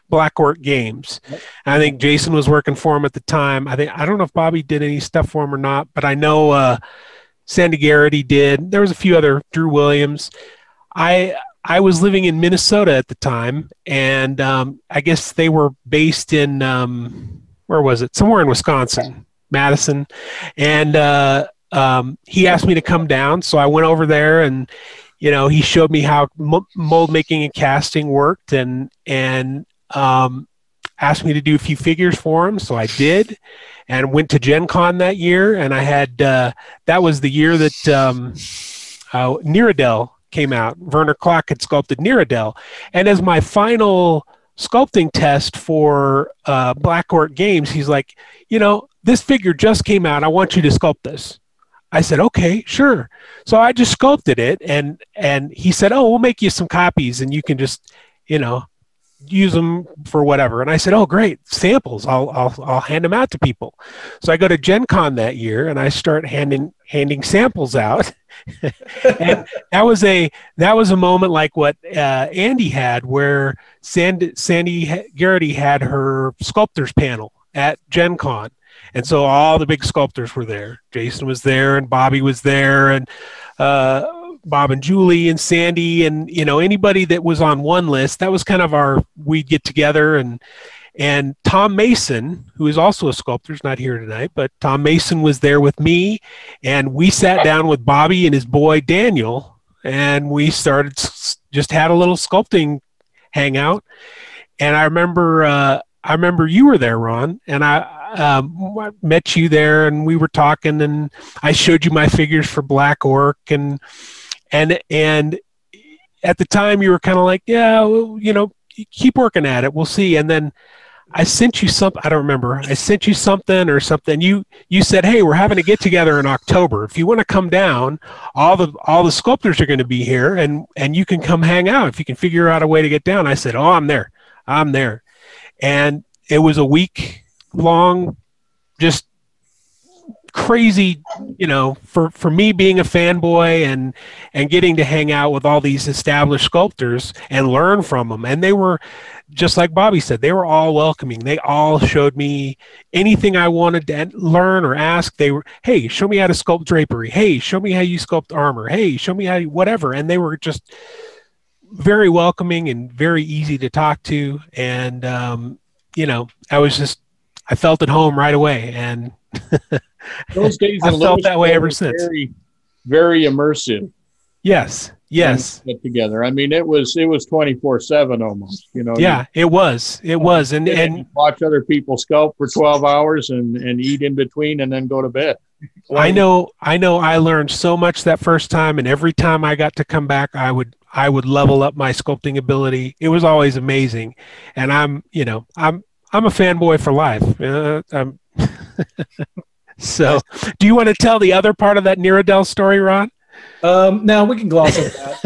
Black Orc Games. I think Jason was working for him at the time. I don't know if Bobby did any stuff for him or not, but I know Sandy Garrity did. There was a few other, Drew Williams. I was living in Minnesota at the time, and I guess they were based in, where was it? Somewhere in Wisconsin, Madison. And he asked me to come down, so I went over there, and he showed me how mold making and casting worked, and asked me to do a few figures for him, so I did, and went to Gen Con that year. And I had that was the year that Niradel came out. Werner Klock had sculpted Niradel, and as my final sculpting test for Black Orc Games, he's like, this figure just came out. I want you to sculpt this. I said, okay, sure. So I just sculpted it, and he said, oh, we'll make you some copies, and you can just, use them for whatever. And I said, oh, great, samples. I'll hand them out to people. So I go to Gen Con that year, and I start handing samples out. And that was a moment like what Andy had, where Sandy Garrity had her sculptors panel at Gen Con. And so all the big sculptors were there. Jason was there, and Bobby was there, and Bob and Julie and Sandy, and anybody that was on one list. That was kind of we'd get together, and Tom Mason, who is also a sculptor, is not here tonight, but Tom Mason was there with me, and we sat down with Bobby and his boy Daniel, and we started just had a little sculpting hangout. And I remember you were there, Ron, and I met you there, and we were talking, and I showed you my figures for Black Orc, and at the time you were kind of like, yeah, well, keep working at it, we'll see. And then I sent you something, I don't remember, I sent you something or something. You said, hey, we're having a get together in October. If you want to come down, all the sculptors are going to be here, and you can come hang out if you can figure out a way to get down. I said, oh, I'm there. And it was a week long, just crazy, for me being a fanboy and getting to hang out with all these established sculptors and learn from them. And they were, just like Bobby said, they were all welcoming. They all showed me anything I wanted to learn or ask. They were, hey, show me how to sculpt drapery. Hey, show me how you sculpt armor. Hey, show me how you whatever. And they were just very welcoming and very easy to talk to. And, I felt at home right away. And those days I felt that way ever since. Very, very immersive. Yes. Get together. I mean, it was 24/7 almost. Yeah, it was, and watch other people sculpt for 12 hours and eat in between, and then go to bed. I know. I learned so much that first time, and every time I got to come back, I would level up my sculpting ability. It was always amazing, and I'm a fanboy for life. So, do you want to tell the other part of that Niradel story, Ron? No, we can gloss over that.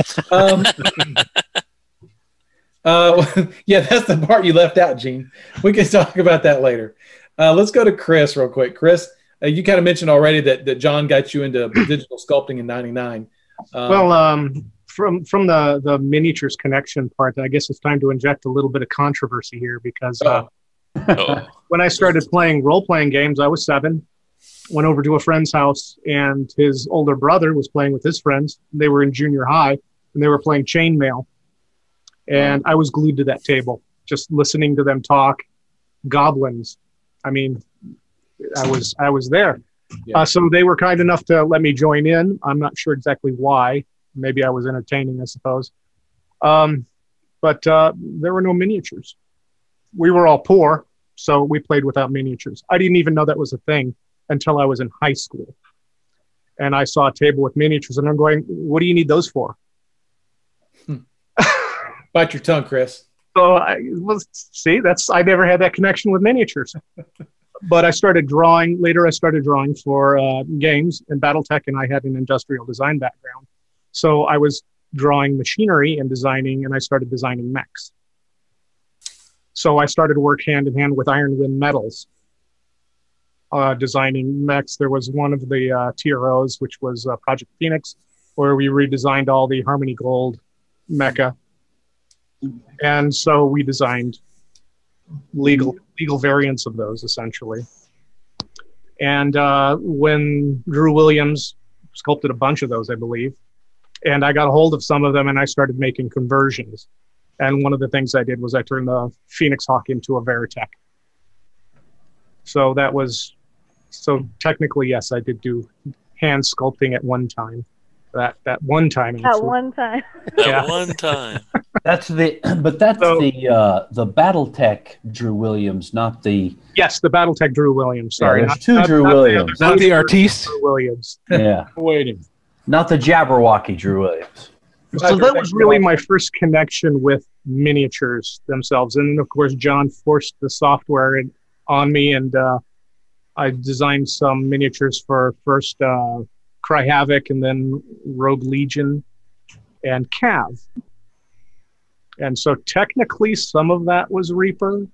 Yeah, that's the part you left out, Gene. We can talk about that later. Let's go to Chris real quick. Chris, you kind of mentioned already that John got you into digital sculpting in '99. From the miniatures connection part, I guess it's time to inject a little bit of controversy here because when I started playing role-playing games, I was 7. Went over to a friend's house, and his older brother was playing with his friends. They were in junior high, and they were playing chainmail. And I was glued to that table, just listening to them talk. Goblins. I mean, I was there. Yeah. So they were kind enough to let me join in. I'm not sure exactly why. Maybe I was entertaining, I suppose. But there were no miniatures. We were all poor, so we played without miniatures. I didn't even know that was a thing until I was in high school. And I saw a table with miniatures, and I'm going, what do you need those for? Bite your tongue, Chris. So I never had that connection with miniatures. But I started drawing. Later, I started drawing for games and BattleTech, and I had an industrial design background. So I was drawing machinery and designing, and I started designing mechs. So I started to work hand in hand with Iron Wind Metals, designing mechs. There was one of the TROs, which was Project Phoenix, where we redesigned all the Harmony Gold mecha. And so we designed legal variants of those, essentially. And when Drew Williams sculpted a bunch of those, I believe, and I got a hold of some of them, and I started making conversions. And one of the things I did was I turned the Phoenix Hawk into a Veritech. So technically, yes, I did do hand sculpting at one time. That one time. At one time. That one time. That's the BattleTech Drew Williams, not the. Yes, the BattleTech Drew Williams. Sorry, yeah, there's two Drew Williams, not the artiste. Drew Williams. Yeah, waiting. Not the Jabberwocky Drew Williams. So that was really my first connection with miniatures themselves, and of course, John forced the software on me, and I designed some miniatures for first Cry Havoc, and then Rogue Legion, and Cav. And so technically some of that was Reaper.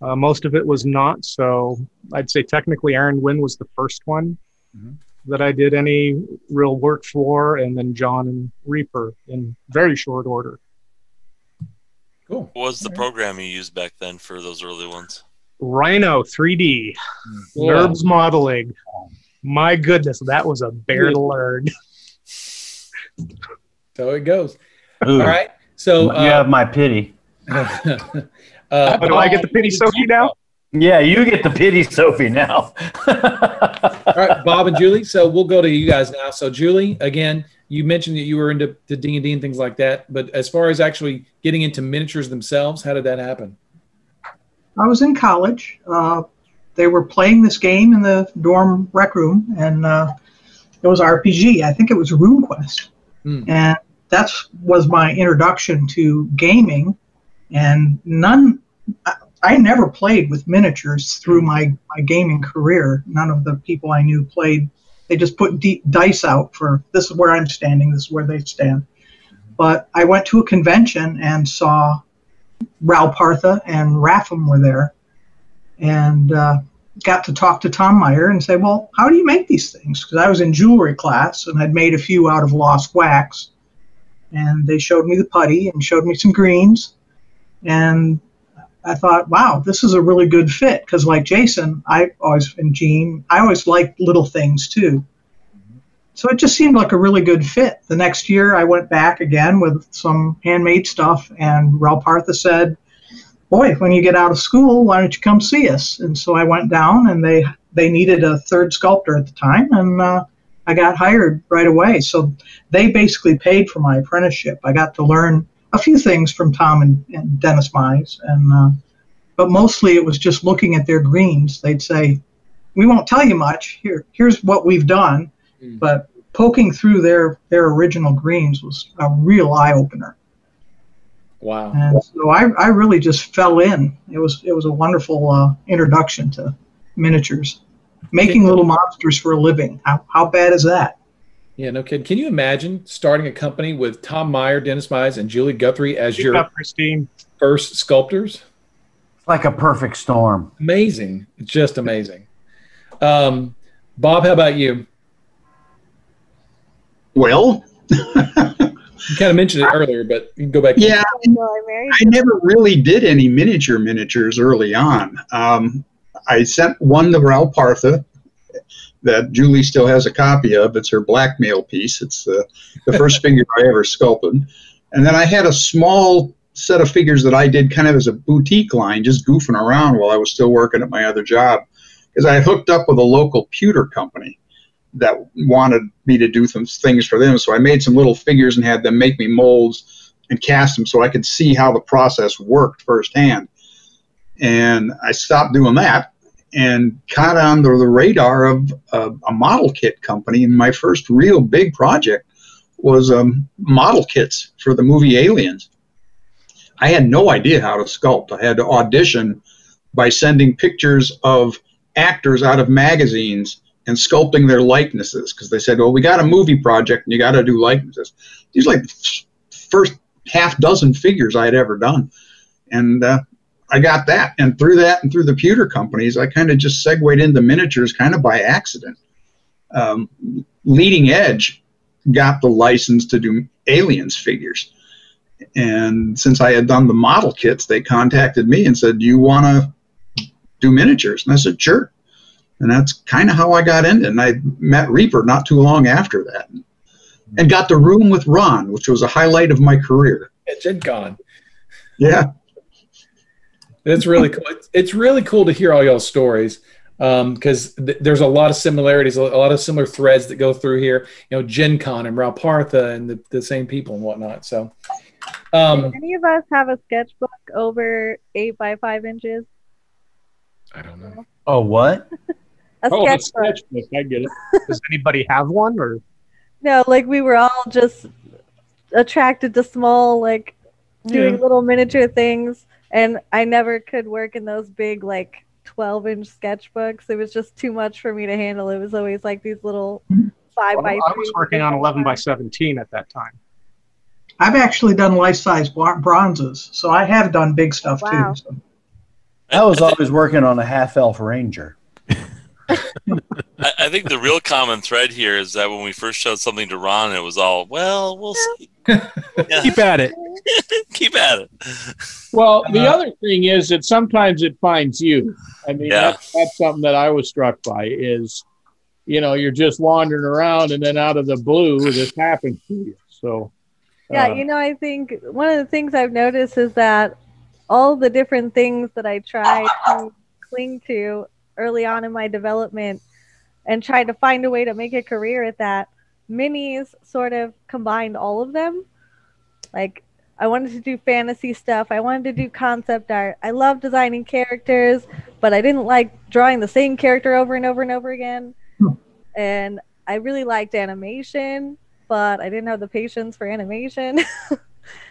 Most of it was not. So I'd say technically Iron Wind was the first one that I did any real work for, and then John and Reaper in very short order. Cool. What was the program you used back then for those early ones? Rhino 3D. NURBS modeling. My goodness, that was a bear to learn. So it goes. Ooh. All right. So you have my pity. Do I get the pity Sophie now? Yeah, you get the pity Sophie now. All right, Bob and Julie. So we'll go to you guys now. So Julie, again, you mentioned that you were into D&D and things like that, but as far as actually getting into miniatures themselves, how did that happen? I was in college. They were playing this game in the dorm rec room, and it was RPG. I think it was RuneQuest. And that was my introduction to gaming. And I never played with miniatures through my gaming career. None of the people I knew played. They just put dice out for, this is where I'm standing, this is where they stand. But I went to a convention and saw Ral Partha and Rapham were there. And got to talk to Tom Meyer and say, well, how do you make these things? Because I was in jewelry class and I'd made a few out of lost wax. And they showed me the putty and showed me some greens. And I thought, wow, this is a really good fit. Because like Jason, and Gene, I always liked little things too. So it just seemed like a really good fit. The next year I went back again with some handmade stuff, and Ralph Partha said, boy, when you get out of school, why don't you come see us? And so I went down, and they needed a third sculptor at the time, and I got hired right away. So they basically paid for my apprenticeship. I got to learn a few things from Tom and Dennis Mize, but mostly it was just looking at their greens. They'd say, we won't tell you much. Here's what we've done. But poking through their original greens was a real eye-opener. Wow. And so I really just fell in. It was a wonderful introduction to miniatures. Making little monsters for a living. How bad is that? Yeah, no kidding. Can you imagine starting a company with Tom Meyer, Dennis Mize, and Julie Guthrie as your first sculptors? It's like a perfect storm. Amazing. Just amazing. Bob, how about you? Well, you kind of mentioned it earlier, but you can go back. Yeah, I never really did any miniatures early on. I sent one to Ralph Partha that Julie still has a copy of. It's her blackmail piece. It's the first figure I ever sculpted. And then I had a small set of figures that I did kind of as a boutique line, just goofing around while I was still working at my other job, because I hooked up with a local pewter company that wanted me to do some things for them. So I made some little figures and had them make me molds and cast them so I could see how the process worked firsthand. And I stopped doing that and caught under the radar of a model kit company. And my first real big project was model kits for the movie Aliens. I had no idea how to sculpt. I had to audition by sending pictures of actors out of magazines and sculpting their likenesses, because they said, well, we got a movie project and you got to do likenesses. These are like the first half dozen figures I had ever done. And I got that. And through that and through the pewter companies, I kind of just segued into miniatures kind of by accident. Leading Edge got the license to do Aliens figures. And since I had done the model kits, they contacted me and said, do you want to do miniatures? And I said, sure. And that's kind of how I got into it. And I met Reaper not too long after that and got to room with Ron, which was a highlight of my career. At Gen Con. Yeah. That's really cool. It's really cool to hear all y'all's stories, because there's a lot of similarities, a lot of similar threads that go through here. You know, Gen Con and Ralph Partha and the same people and whatnot. So, do any of us have a sketchbook over 8 by 5 inches? I don't know. Oh, what? A sketchbook. I get it. Does anybody have one, or? No, like we were all just attracted to small, like doing little miniature things, and I never could work in those big, like 12-inch sketchbooks. It was just too much for me to handle. It was always like these little 5 by 3. I was working on 11 by 17 at that time. I've actually done life-size bronzes, so I have done big stuff too. So. I was always working on a half-elf ranger. I think the real common thread here is that when we first showed something to Ron, it was all, well, we'll see. Keep at it. Keep at it. Well, the other thing is that sometimes it finds you. I mean, that's something that I was struck by is, you know, you're just wandering around and then out of the blue, this happens to you. So, yeah, you know, I think one of the things I've noticed is that all the different things that I tried to cling to early on in my development and tried to find a way to make a career at that, minis sort of combined all of them. Like, I wanted to do fantasy stuff. I wanted to do concept art. I love designing characters, but I didn't like drawing the same character over and over and over again. And I really liked animation, but I didn't have the patience for animation.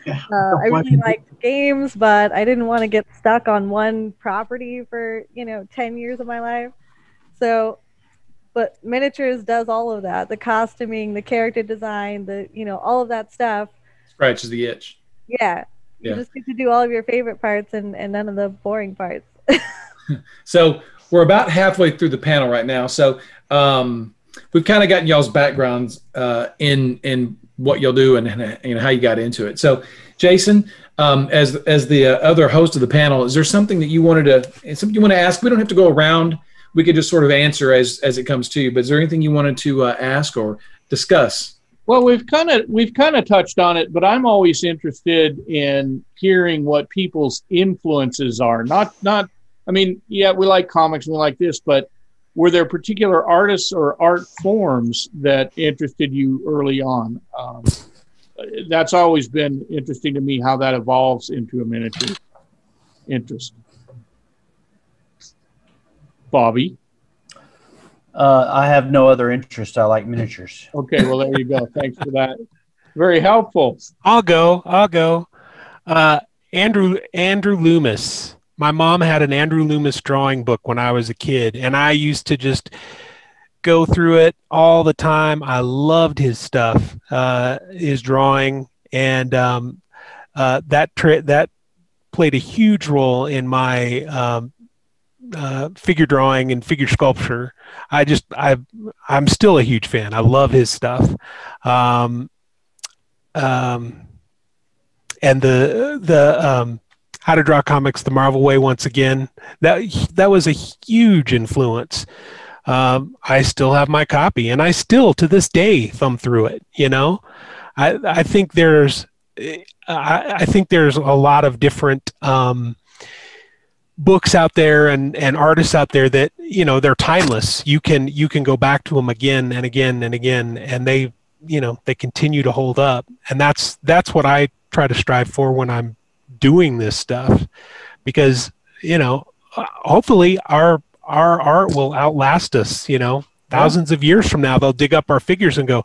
I really liked games, but I didn't want to get stuck on one property for, 10 years of my life. So, but miniatures does all of that. The costuming, the character design, all of that stuff. Scratches the itch. Yeah. You just get to do all of your favorite parts and none of the boring parts. So we're about halfway through the panel right now. So we've kind of gotten y'all's backgrounds in what you'll do and how you got into it. So Jason, as the other host of the panel, is there something that you want to ask? We don't have to go around. We could just sort of answer as it comes to you. But is there anything you wanted to ask or discuss? Well, we've kind of touched on it, but I'm always interested in hearing what people's influences are. Not. I mean, yeah, we like comics and we like this, but were there particular artists or art forms that interested you early on? That's always been interesting to me, how that evolves into a miniature interest. Bobby? I have no other interest. I like miniatures. Okay, well, there you go. Thanks for that. Very helpful. I'll go. Andrew Loomis. My mom had an Andrew Loomis drawing book when I was a kid, and I used to just go through it all the time. I loved his stuff, his drawing, and that played a huge role in my figure drawing and figure sculpture. I'm still a huge fan. I love his stuff. And the How to Draw Comics the Marvel Way, once again, that was a huge influence. I still have my copy, and I still to this day thumb through it. I think there's a lot of different books out there and artists out there that they're timeless. You can go back to them again and again and again, and they continue to hold up. And that's what I try to strive for when I'm doing this stuff, because hopefully our art will outlast us. Thousands of years from now, they'll dig up our figures and go,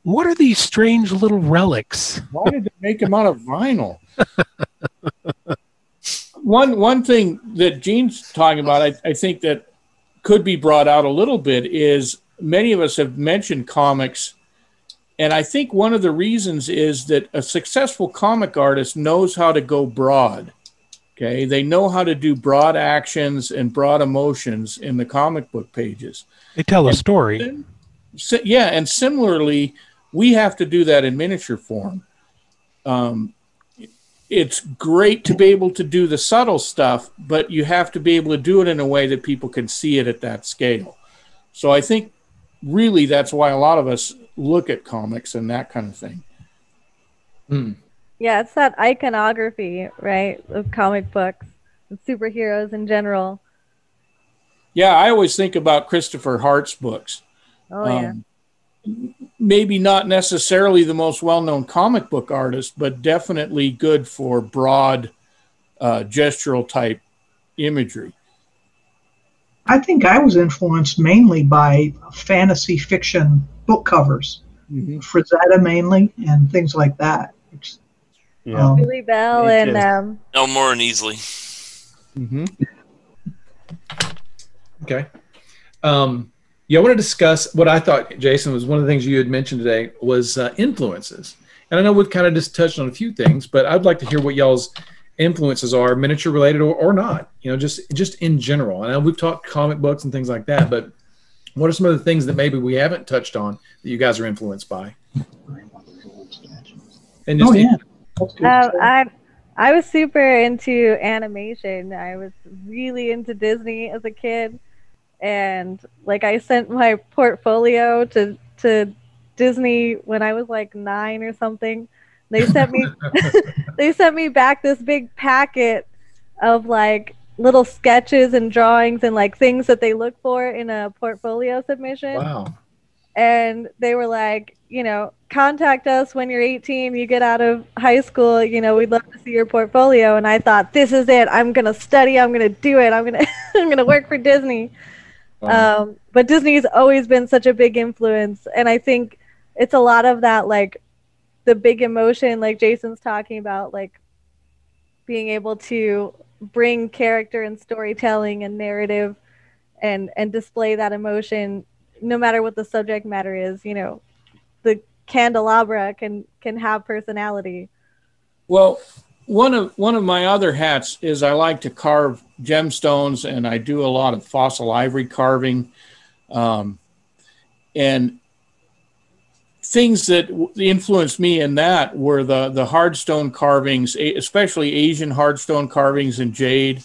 what are these strange little relics? Why did they make them out of vinyl? One thing that Gene's talking about, I think that could be brought out a little bit, is many of us have mentioned comics. And I think one of the reasons is that a successful comic artist knows how to go broad. Okay, they know how to do broad actions and broad emotions in the comic book pages. They tell a story. Yeah, and similarly, we have to do that in miniature form. It's great to be able to do the subtle stuff, but you have to be able to do it in a way that people can see it at that scale. So I think really that's why a lot of us look at comics and that kind of thing. Yeah, it's that iconography, right, of comic books and superheroes in general. Yeah, I always think about Christopher Hart's books. Oh, yeah. Maybe not necessarily the most well-known comic book artist, but definitely good for broad gestural type imagery. I think I was influenced mainly by fantasy fiction book covers, Frazetta mainly, and things like that. Billy Bell and Elmore and Easley. Okay. I want to discuss what I thought, Jason, was one of the things you had mentioned today was influences. And I know we've kind of just touched on a few things, but I'd like to hear what y'all's influences are, miniature related or not, just in general. I know we've talked comic books and things like that, but what are some of the things that maybe we haven't touched on that you guys are influenced by? And just I was super into animation. I was really into Disney as a kid. And I sent my portfolio to Disney when I was 9 or something. They sent me back this big packet of little sketches and drawings and things that they look for in a portfolio submission. Wow. And they were contact us when you're 18, you get out of high school, we'd love to see your portfolio. And I thought, this is it. I'm going to study. I'm going to do it. I'm going to work for Disney. Wow. But Disney's always been such a big influence. And I think it's a lot of that, the big emotion, like Jason's talking about, being able to bring character and storytelling and narrative and display that emotion, no matter what the subject matter is. The candelabra can have personality. Well, one of my other hats is I like to carve gemstones, and I do a lot of fossil ivory carving. And things that influenced me in that were the hardstone carvings, especially Asian hardstone carvings in jade,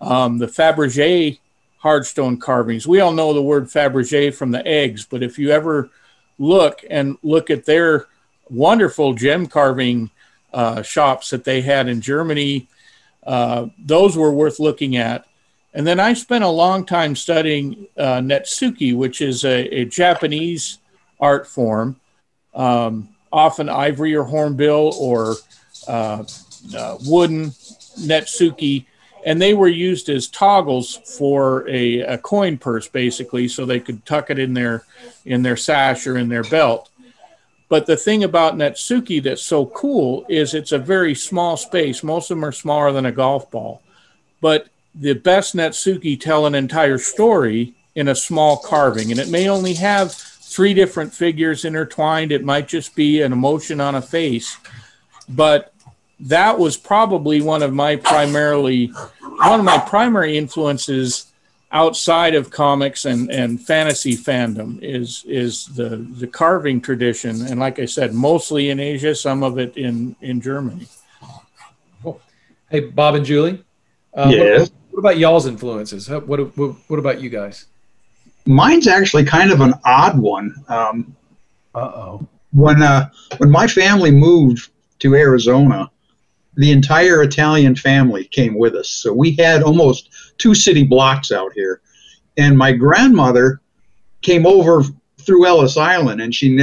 the Fabergé hardstone carvings. We all know the word Fabergé from the eggs, but if you ever look at their wonderful gem carving shops that they had in Germany, those were worth looking at. And then I spent a long time studying Netsuke, which is a Japanese art form, often ivory or hornbill or wooden Netsuke. And they were used as toggles for a coin purse, basically, so they could tuck it in their sash or in their belt. But the thing about Netsuke that's so cool is it's a very small space. Most of them are smaller than a golf ball. But the best Netsuke tell an entire story in a small carving. And it may only have 3 different figures intertwined. It might just be an emotion on a face. But that was probably one of my primary influences outside of comics and fantasy fandom is the carving tradition. And like I said, mostly in Asia, some of it in Germany. Cool. Hey, Bob and Julie. Yes. What about y'all's influences? What about you guys? Mine's actually kind of an odd one. When my family moved to Arizona, the entire Italian family came with us. So we had almost 2 city blocks out here. And my grandmother came over through Ellis Island, and she's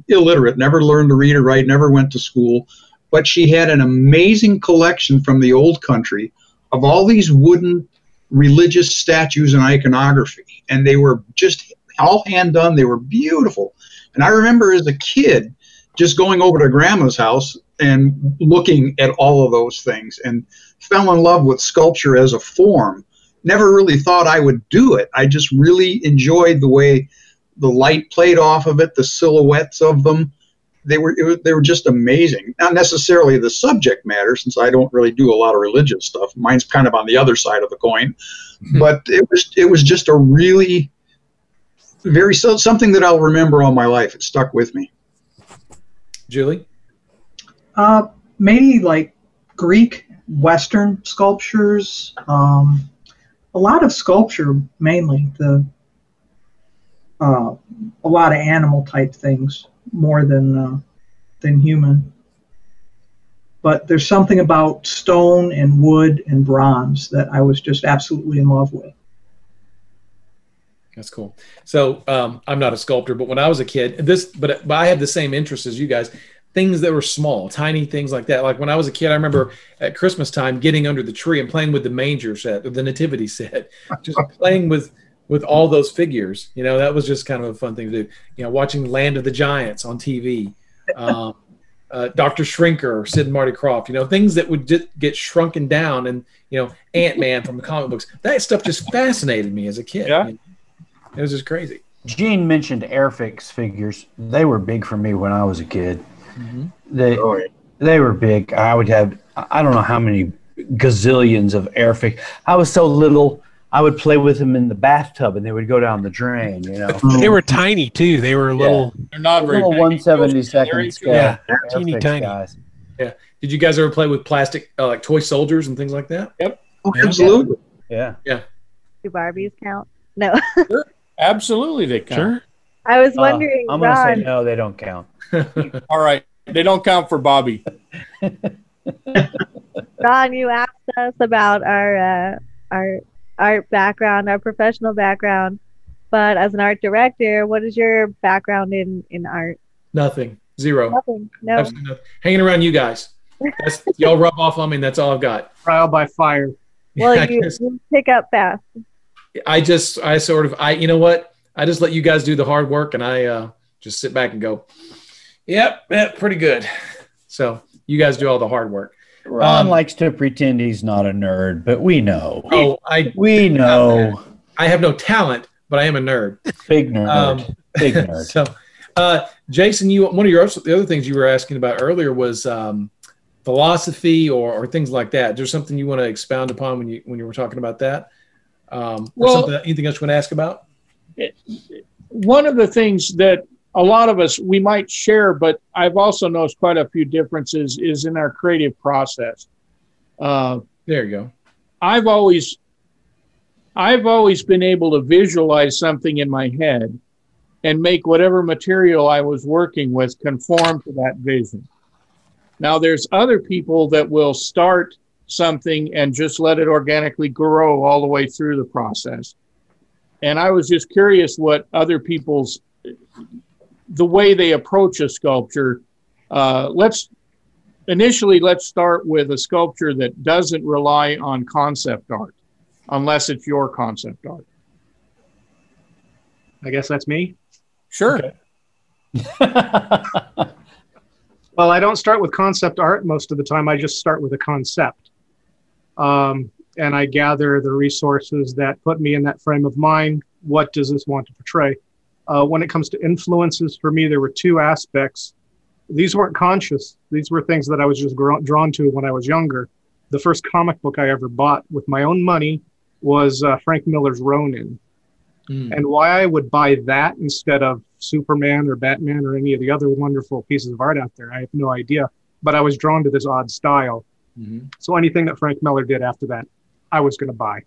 illiterate, never learned to read or write, never went to school. But she had an amazing collection from the old country of all these wooden religious statues and iconography. And they were just all hand done. They were beautiful. And I remember as a kid just going over to Grandma's house and looking at all of those things and fell in love with sculpture as a form. Never really thought I would do it. I just really enjoyed the way the light played off of it, the silhouettes of them. They were just amazing. Not necessarily the subject matter, since I don't really do a lot of religious stuff. Mine's kind of on the other side of the coin. But it was just a really something that I'll remember all my life. It stuck with me. Julie? Maybe like Greek Western sculptures. A lot of sculpture, mainly a lot of animal type things, more than human. But there's something about stone and wood and bronze that I was just absolutely in love with. That's cool. So I'm not a sculptor, but when I was a kid, but I had the same interest as you guys. Things that were small, tiny things like that. Like when I was a kid, I remember at Christmas time getting under the tree and playing with the manger set or the nativity set, just playing with all those figures. You know, that was just kind of a fun thing to do. You know, watching Land of the Giants on TV, Dr. Shrinker, Sid and Marty Krofft. You know, things that would just get shrunken down, and you know, Ant-Man from the comic books. That stuff just fascinated me as a kid. Yeah. It was just crazy. Gene mentioned Airfix figures. They were big for me when I was a kid. Mm-hmm. They were big. I would have, I don't know how many gazillions of Airfix. I was so little, I would play with them in the bathtub, and they would go down the drain. You know, they were tiny too. They were little. They're not very big. 1/72 scale. Yeah, teeny tiny. Guys. Yeah. Did you guys ever play with plastic, like toy soldiers and things like that? Yep. Oh, absolutely. Yeah. Do Barbies count? No. Sure. Absolutely, they count. Sure. I was wondering, I'm going to say Ron, no, they don't count. All right. They don't count for Bobby. Ron, you asked us about our art background, our professional background, but as an art director, what is your background in art? Nothing. Zero. Nothing. No. Absolutely nothing. Hanging around you guys. Y'all rub off on me, and that's all I've got. Trial by fire. Well, you pick up fast. You know what? I just let you guys do the hard work, and I just sit back and go, yep, pretty good. So you guys do all the hard work. Ron likes to pretend he's not a nerd, but we know. Oh, we know. I have no talent, but I am a nerd. Big nerd. Big nerd. So, Jason, one of the other things you were asking about earlier was philosophy or things like that. Is there something you want to expound upon when you were talking about that? Anything else you want to ask about? One of the things that a lot of us, we might share, but I've also noticed quite a few differences is in our creative process. There you go. I've always been able to visualize something in my head and make whatever material I was working with conform to that vision. Now, there's other people that will start something and just let it organically grow all the way through the process. And I was just curious what other people's, the way they approach a sculpture. Let's start with a sculpture that doesn't rely on concept art, unless it's your concept art. I guess that's me. Sure. Okay. Well, I don't start with concept art most of the time. I just start with a concept. And I gather the resources that put me in that frame of mind. What does this want to portray? When it comes to influences, for me, there were two aspects. These weren't conscious. These were things that I was just drawn to when I was younger. The first comic book I ever bought with my own money was Frank Miller's Ronin. And why I would buy that instead of Superman or Batman or any of the other wonderful pieces of art out there, I have no idea. But I was drawn to this odd style. So anything that Frank Miller did after that, I was going to buy.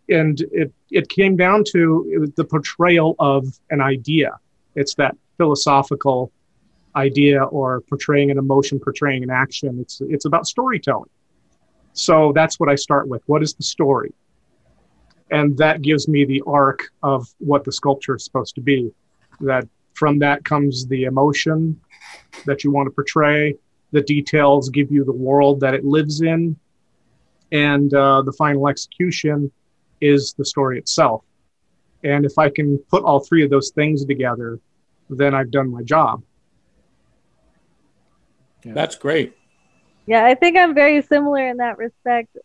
It came down to the portrayal of an idea. It's that philosophical idea, or portraying an emotion, portraying an action. It's about storytelling. So that's what I start with. What is the story? And that gives me the arc of what the sculpture is supposed to be. That from that comes the emotion that you want to portray. The details give you the world that it lives in. And the final execution is the story itself. And if I can put all three of those things together, then I've done my job. That's great. Yeah, I think I'm very similar in that respect.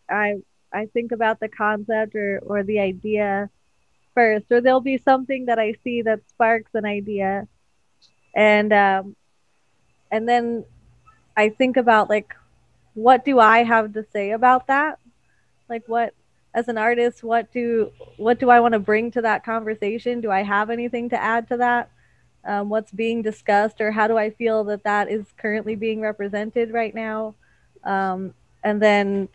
I think about the concept or the idea first, or there'll be something that I see that sparks an idea, and then I think about, like, what do I have to say about that? Like, what, as an artist, what do I want to bring to that conversation? Do I have anything to add to that? What's being discussed, or how do I feel that is currently being represented right now? And then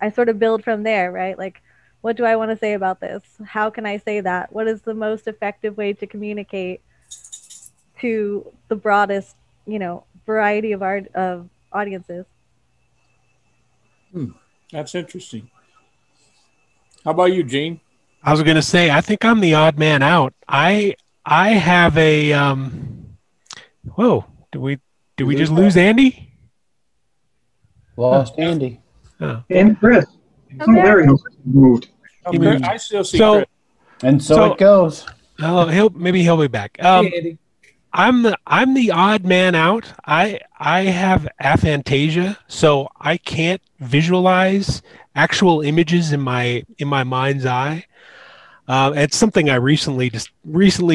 I sort of build from there, right? Like, what do I want to say about this? How can I say that? What is the most effective way to communicate to the broadest, variety of audiences? That's interesting. How about you, Gene? I was going to say, I think I'm the odd man out. I have a whoa, did we just lose Andy? Lost Andy. Oh. And Chris. Okay. There he Moved. I still see Chris. And so it goes. Oh, he'll be back. Hey, Andy. I'm the odd man out. I have aphantasia, so I can't visualize actual images in my mind's eye. It's something I recently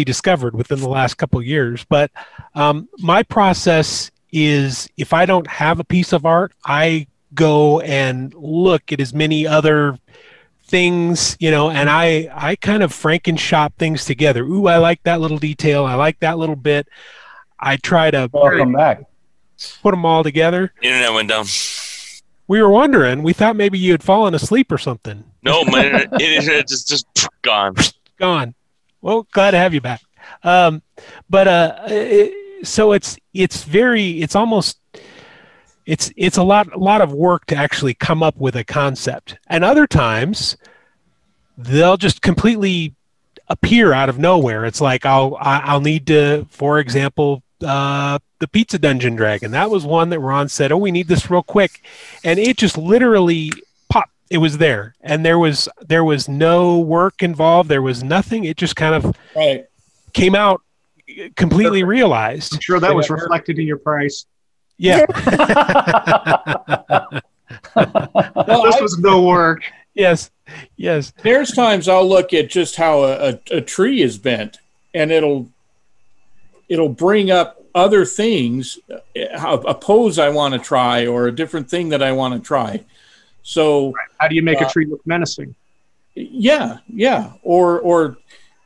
discovered within the last couple of years. But my process is, if I don't have a piece of art, I go and look at as many other things, and I kind of Frankenshop things together. Ooh, I like that little detail. I like that little bit. I try to Welcome back. Put them all together. Internet went down. We were wondering. We thought maybe you had fallen asleep or something. No, my internet just gone. Gone. Well, glad to have you back. So it's a lot of work to actually come up with a concept. And other times they'll just completely appear out of nowhere. It's like I'll need to, for example, the Pizza Dungeon Dragon. That was one that Ron said, "Oh, we need this real quick," and it just literally popped. It was there, and there was no work involved. There was nothing. It just kind of came out completely realized. I'm sure that was reflected in your price. Yeah. Well, this was no work. Yes. There's times I'll look at just how a tree is bent, and it'll bring up other things, a pose I want to try or a different thing that I want to try. So how do you make a tree look menacing? Yeah. Or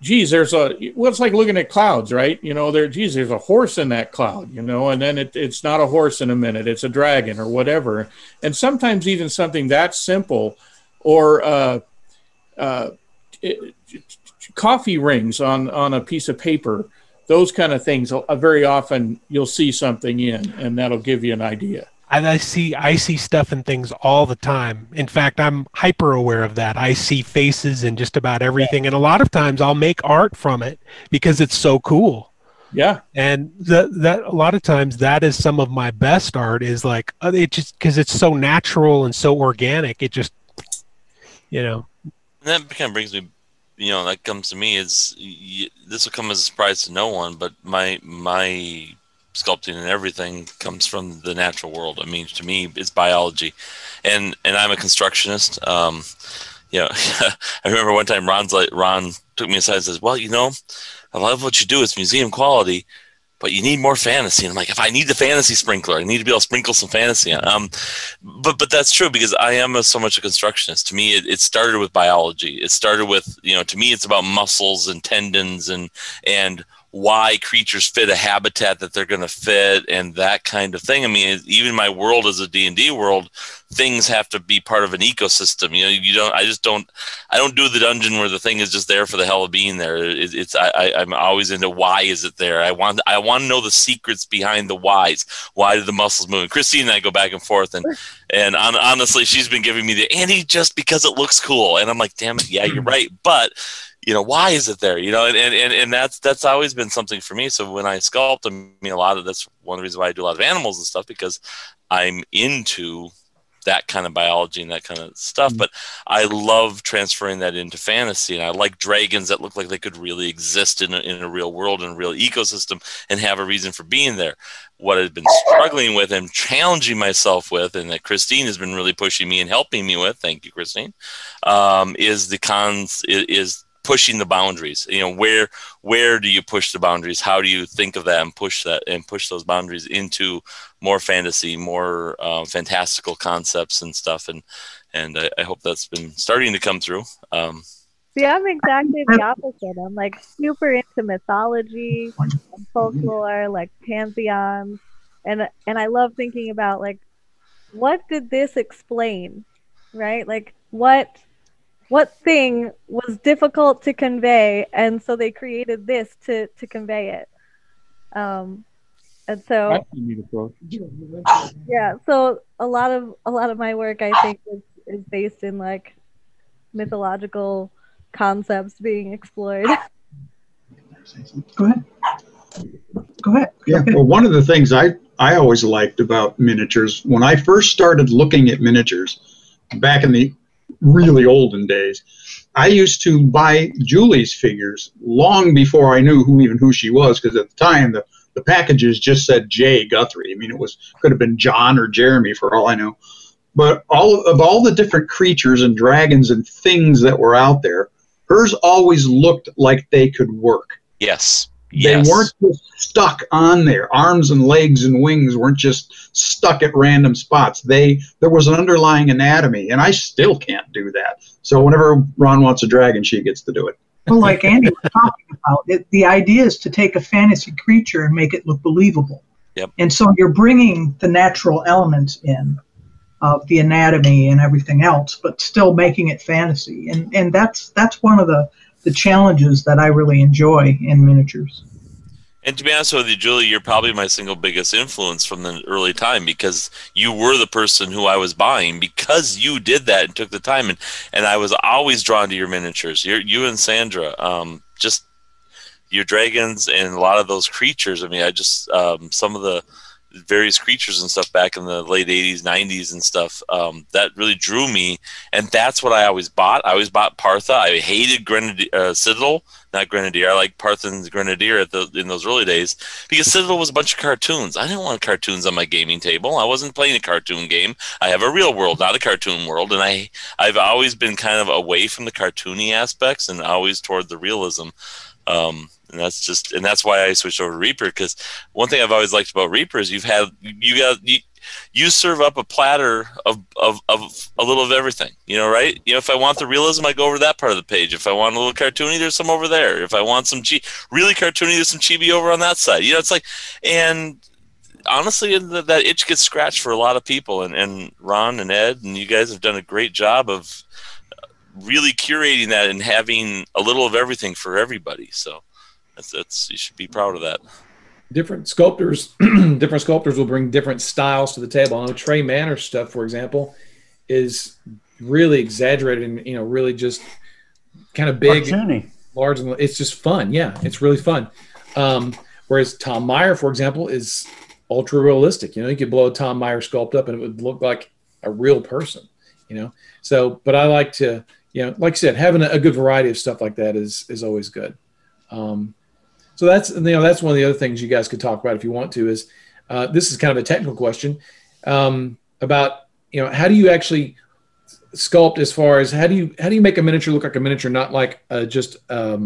geez, it's like looking at clouds, right? There's a horse in that cloud, and then it's not a horse in a minute, it's a dragon or whatever. And sometimes even something that simple, or coffee rings on a piece of paper, those kind of things, very often you'll see something in, and that'll give you an idea. And I see stuff and things all the time. In fact, I'm hyper aware of that. I see faces in just about everything, and a lot of times I'll make art from it because it's so cool. Yeah. And that a lot of times that is some of my best art, is like it just because it's so natural and so organic. It just, And that kind of brings me, that comes to me is this will come as a surprise to no one, but my sculpting and everything comes from the natural world. I mean, to me, it's biology, and I'm a constructionist. I remember one time Ron took me aside and says, "Well, I love what you do. It's museum quality, but you need more fantasy." And I'm like, if I need the fantasy sprinkler, I need to be able to sprinkle some fantasy on. But that's true, because I am so much a constructionist. To me, it started with biology. It started with, to me, it's about muscles and tendons and why creatures fit a habitat that they're going to fit and that kind of thing. I mean, even my world as a D&D world, things have to be part of an ecosystem. I don't do the dungeon where the thing is just there for the hell of being there. I'm always into why is it there. I want to know the secrets behind the whys. Why do the muscles move? And Christine and I go back and forth, and honestly, she's been giving me the Andy just because it looks cool, and I'm like, damn it, yeah, you're right, but why is it there? And that's always been something for me. So when I sculpt, that's one of the reasons why I do a lot of animals and stuff, because I'm into that kind of biology and that kind of stuff. But I love transferring that into fantasy, and I like dragons that look like they could really exist in a real world, in a real ecosystem, and have a reason for being there. What I've been struggling with and challenging myself with, and that Christine has been really pushing me and helping me with, thank you, Christine, is pushing the boundaries. Where do you push the boundaries? How do you think of that and push those boundaries into more fantasy, more fantastical concepts and stuff? And I hope that's been starting to come through. See, I'm exactly the opposite. I'm like super into mythology and folklore, like pantheons, and I love thinking about like, what did this explain, right? Like what thing was difficult to convey, and so they created this to convey it. And so yeah, so a lot of my work, I think, is based in like mythological concepts being explored. Go ahead. Yeah, well, one of the things I always liked about miniatures, when I first started looking at miniatures back in the really olden days, I used to buy Julie's figures long before I knew who she was, because at the time the packages just said J. Guthrie. I mean, could have been John or Jeremy for all I know. But all the different creatures and dragons and things that were out there, hers always looked like they could work. Yes. They weren't just stuck on there. Arms and legs and wings weren't just stuck at random spots. There was an underlying anatomy, and I still can't do that. So whenever Ron wants a dragon, she gets to do it. Well, like Andy was talking about, the idea is to take a fantasy creature and make it look believable. Yep. And so you're bringing the natural elements in of the anatomy and everything else, but still making it fantasy. And that's one of the challenges that I really enjoy in miniatures. And to be honest with you, Julie, you're probably my single biggest influence from the early time, because you were the person who I was buying because you did that and took the time. And I was always drawn to your miniatures. You and Sandra, just your dragons and a lot of those creatures. I mean, some of the various creatures and stuff back in the late 80s, 90s and stuff, that really drew me, and that's what I always bought. I always bought Partha. I hated Citadel, not Grenadier. I like Partha and Grenadier in those early days, because Citadel was a bunch of cartoons. I didn't want cartoons on my gaming table. I wasn't playing a cartoon game. I have a real world, not a cartoon world, and I've always been kind of away from the cartoony aspects and always toward the realism. And that's why I switched over to Reaper, because one thing I've always liked about Reaper is you serve up a platter of a little of everything, right? If I want the realism, I go over that part of the page. If I want a little cartoony, there's some over there. If I want some really cartoony, there's some chibi over on that side. It's like, and honestly, that itch gets scratched for a lot of people, and Ron and Ed and you guys have done a great job of really curating that and having a little of everything for everybody. So that's you should be proud of that. Different sculptors will bring different styles to the table. I know Trey Manor's stuff, for example, is really exaggerated and really just kind of big, large, and it's just fun. Yeah, it's really fun. Whereas Tom Meyer, for example, is ultra realistic. You could blow a Tom Meyer sculpt up and it would look like a real person. So, but I like to, like I said, having a good variety of stuff like that is always good. So that's one of the other things you guys could talk about if you want to. Is this is kind of a technical question about how do you actually sculpt, as far as how do you make a miniature look like a miniature, not like just a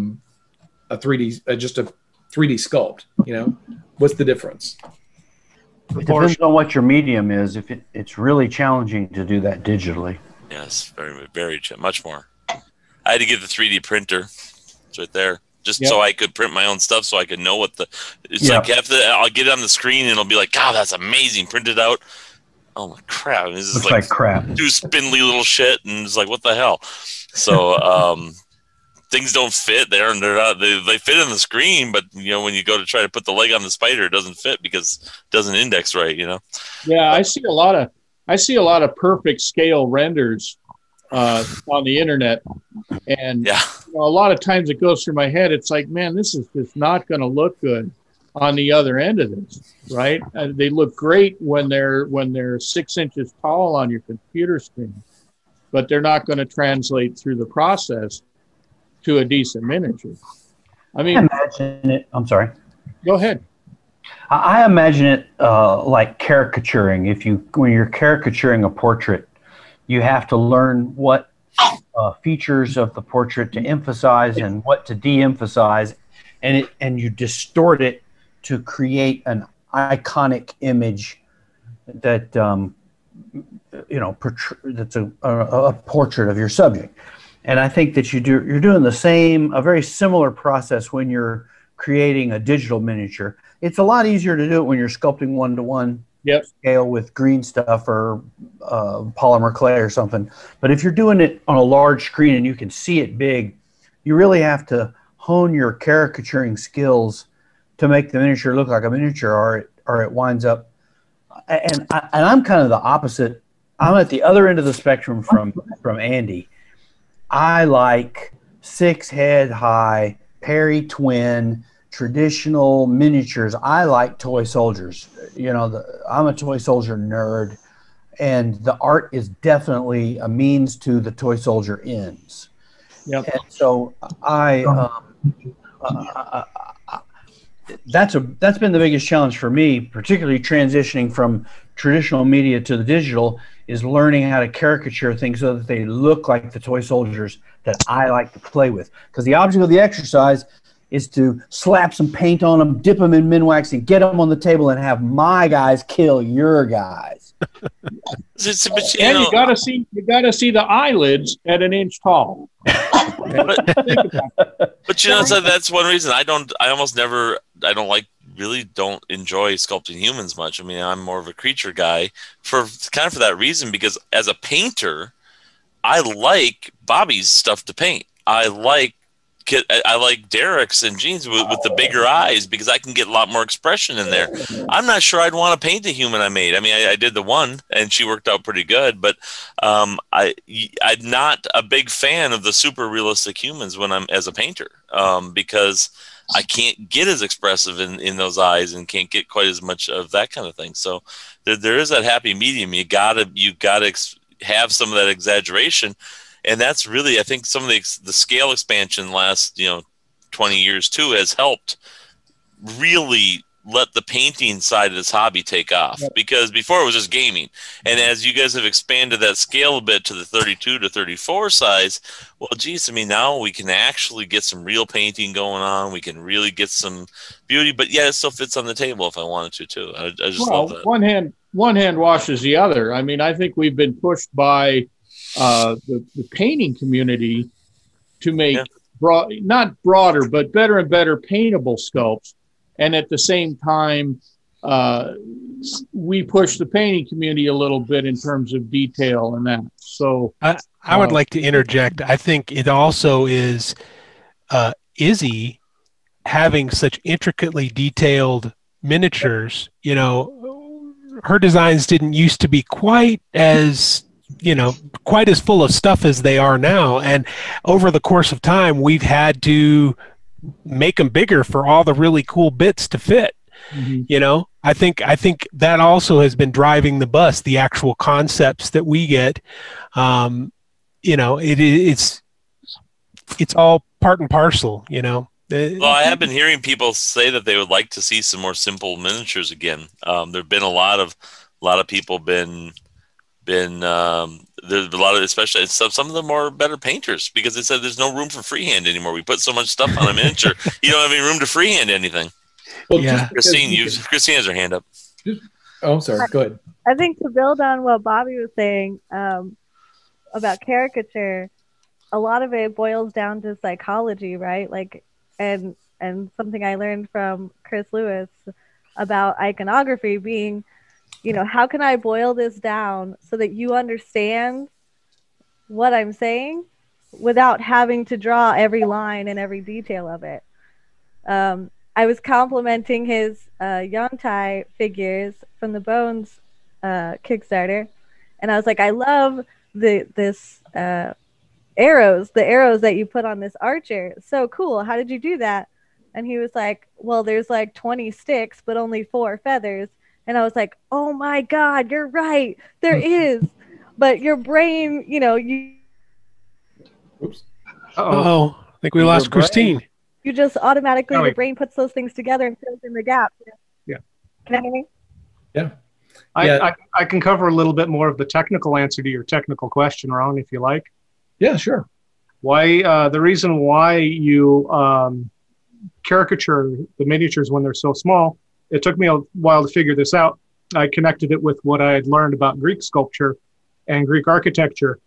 3D sculpt. What's the difference? It depends on what your medium is. If it's really challenging to do that digitally. Yes, very, very much more. I had to get the 3D printer. It's right there. Just so I could print my own stuff, so I could know what like I'll get it on the screen and it'll be like, God, that's amazing, printed out. Oh my crap! This is like crap. Too spindly little shit, and it's like, what the hell? So things don't fit. They're not. They fit on the screen, but when you go to try to put the leg on the spider, it doesn't fit because it doesn't index right. Yeah, I see a lot of perfect scale renders on the internet, and a lot of times it goes through my head. It's like, man, this is just not going to look good on the other end of this, right? They look great when they're 6 inches tall on your computer screen, but they're not going to translate through the process to a decent miniature. I mean, imagine it. I'm sorry. Go ahead. I imagine it like caricaturing. When you're caricaturing a portrait, you have to learn what features of the portrait to emphasize and what to de-emphasize, and you distort it to create an iconic image that that's a portrait of your subject. And I think that you're doing a very similar process when you're creating a digital miniature. It's a lot easier to do it when you're sculpting 1-to-1 scale with green stuff or polymer clay or something. But if you're doing it on a large screen and you can see it big, you really have to hone your caricaturing skills to make the miniature look like a miniature, or it winds up. And I'm kind of the opposite. I'm at the other end of the spectrum from Andy. I like 6-head high Perry twin traditional miniatures. I like toy soldiers. I'm a toy soldier nerd, and the art is definitely a means to the toy soldier ends. Yep. And so that's been the biggest challenge for me, particularly transitioning from traditional media to the digital, is learning how to caricature things so that they look like the toy soldiers that I like to play with. Because the object of the exercise is to slap some paint on them, dip them in Minwax, and get them on the table and have my guys kill your guys. And you gotta see the eyelids at an inch tall. But that's one reason I don't enjoy sculpting humans much. I mean, I'm more of a creature guy for that reason, because as a painter, I like Bobby's stuff to paint. I like Derek's and Jean's with the bigger eyes, because I can get a lot more expression in there. I'm not sure I'd want to paint the human I made. I mean, I did the one, and she worked out pretty good, but I'm not a big fan of the super realistic humans when I'm as a painter, because I can't get as expressive in those eyes and can't get quite as much of that kind of thing. So there is that happy medium. You gotta have some of that exaggeration. And that's really, I think, some of the scale expansion last 20 years too has helped really let the painting side of this hobby take off, because before it was just gaming. And as you guys have expanded that scale a bit to the 32 to 34 size, well, geez, I mean, now we can actually get some real painting going on. We can really get some beauty, but yeah, it still fits on the table if I wanted to too. I just love that. One hand washes the other. I mean, I think we've been pushed by the painting community to make not broader, but better and better paintable sculpts. And at the same time, we push the painting community a little bit in terms of detail and that. So I would like to interject. I think it also is Izzy having such intricately detailed miniatures. You know, her designs didn't used to be quite as full of stuff as they are now. And over the course of time, we've had to make them bigger for all the really cool bits to fit. You know, I think that also has been driving the bus, the actual concepts that we get. You know, it's all part and parcel, you know. Well, I have been hearing people say that they would like to see some more simple miniatures again. There've been a lot of people been there's a lot of, especially some of them are better painters, because they said there's no room for freehand anymore. We put so much stuff on a miniature, you don't have any room to freehand anything. Well, yeah. Christine has her hand up. Oh, sorry. Go ahead. I think to build on what Bobby was saying about caricature, a lot of it boils down to psychology, right? Like, and something I learned from Chris Lewis about iconography being, you know, how can I boil this down so that you understand what I'm saying without having to draw every line and every detail of it. I was complimenting his Yontai figures from the Bones Kickstarter, and I was like, I love this arrows, the arrows that you put on this archer. So cool. How did you do that? And he was like, well, there's like 20 sticks, but only 4 feathers. And I was like, oh my God, you're right. There is. But your brain, you know, Oops. I think we lost Christine. You just automatically, your brain puts those things together and fills in the gap. Yeah. Can you hear me? Yeah. I can cover a little bit more of the technical answer to your technical question, Ron, if you like. Yeah, sure. Why the reason why you caricature the miniatures when they're so small, it took me a while to figure this out. I connected it with what I had learned about Greek sculpture and Greek architecture.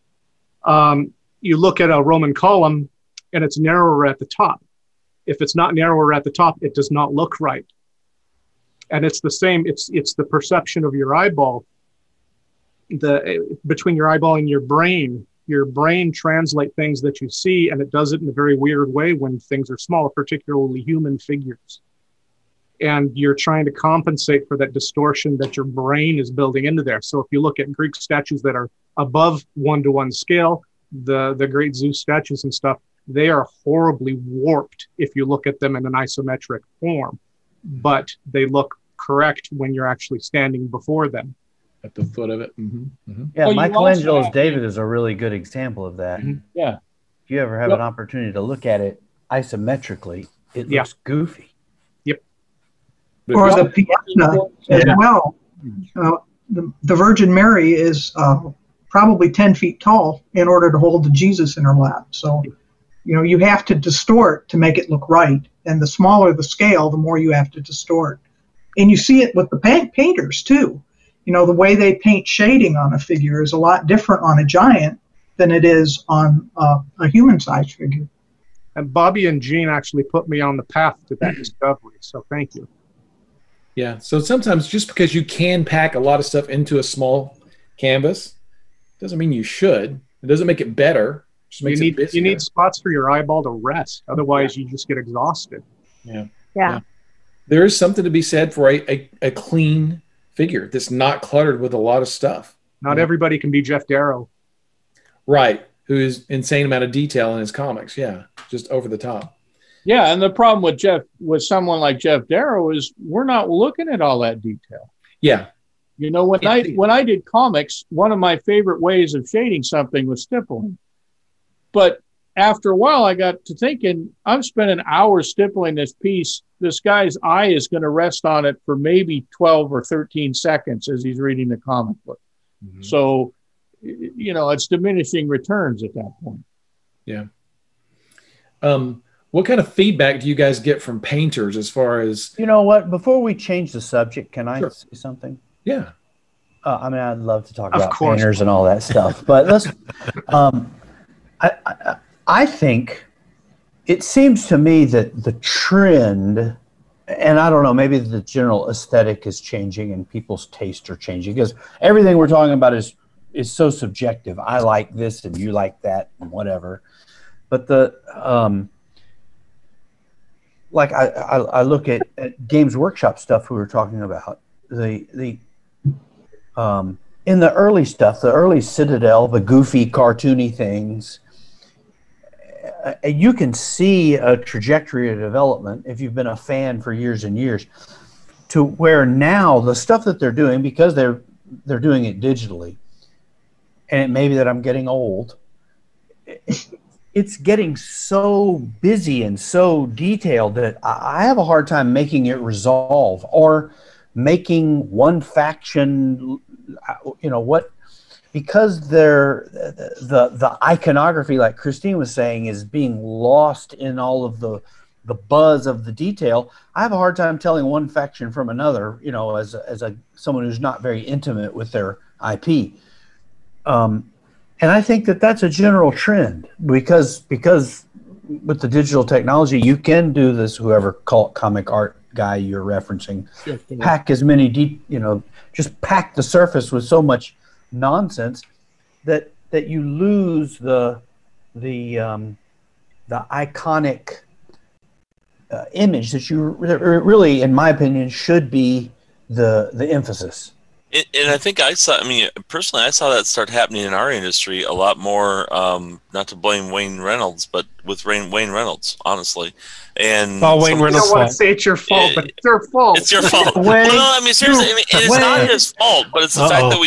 You look at a Roman column and it's narrower at the top. If it's not narrower at the top, it does not look right. And it's the same, it's the perception of your eyeball, between your eyeball and your brain. Your brain translates things that you see, and it does it in a very weird way when things are small, particularly human figures. And you're trying to compensate for that distortion that your brain is building into there. So if you look at Greek statues that are above 1-to-1 scale, the great Zeus statues and stuff, they are horribly warped if you look at them in an isometric form, but they look correct when you're actually standing before them. At the foot of it. Yeah, Well, Michelangelo's David is a really good example of that. Yeah. If you ever have an opportunity to look at it isometrically, it looks goofy. Yep. Or the Pieta as well. The Virgin Mary is probably 10 feet tall in order to hold the Jesus in her lap. So, you know, you have to distort to make it look right. And the smaller the scale, the more you have to distort. And you see it with the painters too. You know, the way they paint shading on a figure is a lot different on a giant than it is on a human-sized figure. And Bobby and Jean actually put me on the path to that discovery, so thank you. Yeah, so sometimes just because you can pack a lot of stuff into a small canvas doesn't mean you should. It doesn't make it better. It just makes it busier. You need spots for your eyeball to rest. Otherwise, you just get exhausted. Yeah. There is something to be said for a clean figure that's not cluttered with a lot of stuff. Not everybody can be Jeff Darrow. Right, who is insane amount of detail in his comics. Yeah, just over the top. Yeah, and the problem with someone like Jeff Darrow is we're not looking at all that detail. Yeah. You know, when I did comics, one of my favorite ways of shading something was stippling. But after a while, I got to thinking, I'm spending hours stippling this piece. This guy's eye is going to rest on it for maybe 12 or 13 seconds as he's reading the comic book. Mm-hmm. So, it's diminishing returns at that point. Yeah. What kind of feedback do you guys get from painters as far as... You know what? Before we change the subject, can I say something? Yeah. I'd love to talk about painters and all that stuff, but let's... I think it seems to me that the trend, and I don't know, maybe the general aesthetic is changing and people's tastes are changing, because everything we're talking about is so subjective. I like this and you like that and whatever. But I look at Games Workshop stuff we were talking about. In the early stuff, the early Citadel, the goofy, cartoony things, you can see a trajectory of development if you've been a fan for years and years, to where now the stuff that they're doing, because they're doing it digitally, and it may be that I'm getting old, it's getting so busy and so detailed that I have a hard time making it resolve, or making one faction, because the iconography, like Christine was saying, is being lost in all of the buzz of the detail. I have a hard time telling one faction from another, as someone who's not very intimate with their IP. And I think that that's a general trend, because with the digital technology, you can do this, whoever comic art guy you're referencing, pack as many just pack the surface with so much nonsense that you lose the iconic image that you really, in my opinion, should be the emphasis. And I think personally, I saw that start happening in our industry a lot more, not to blame Wayne Reynolds, but with Wayne Reynolds, honestly. And Wayne Reynolds' I don't want to say it's your fault, but it's their fault. It's your fault. Seriously, it's not his fault, but it's the fact that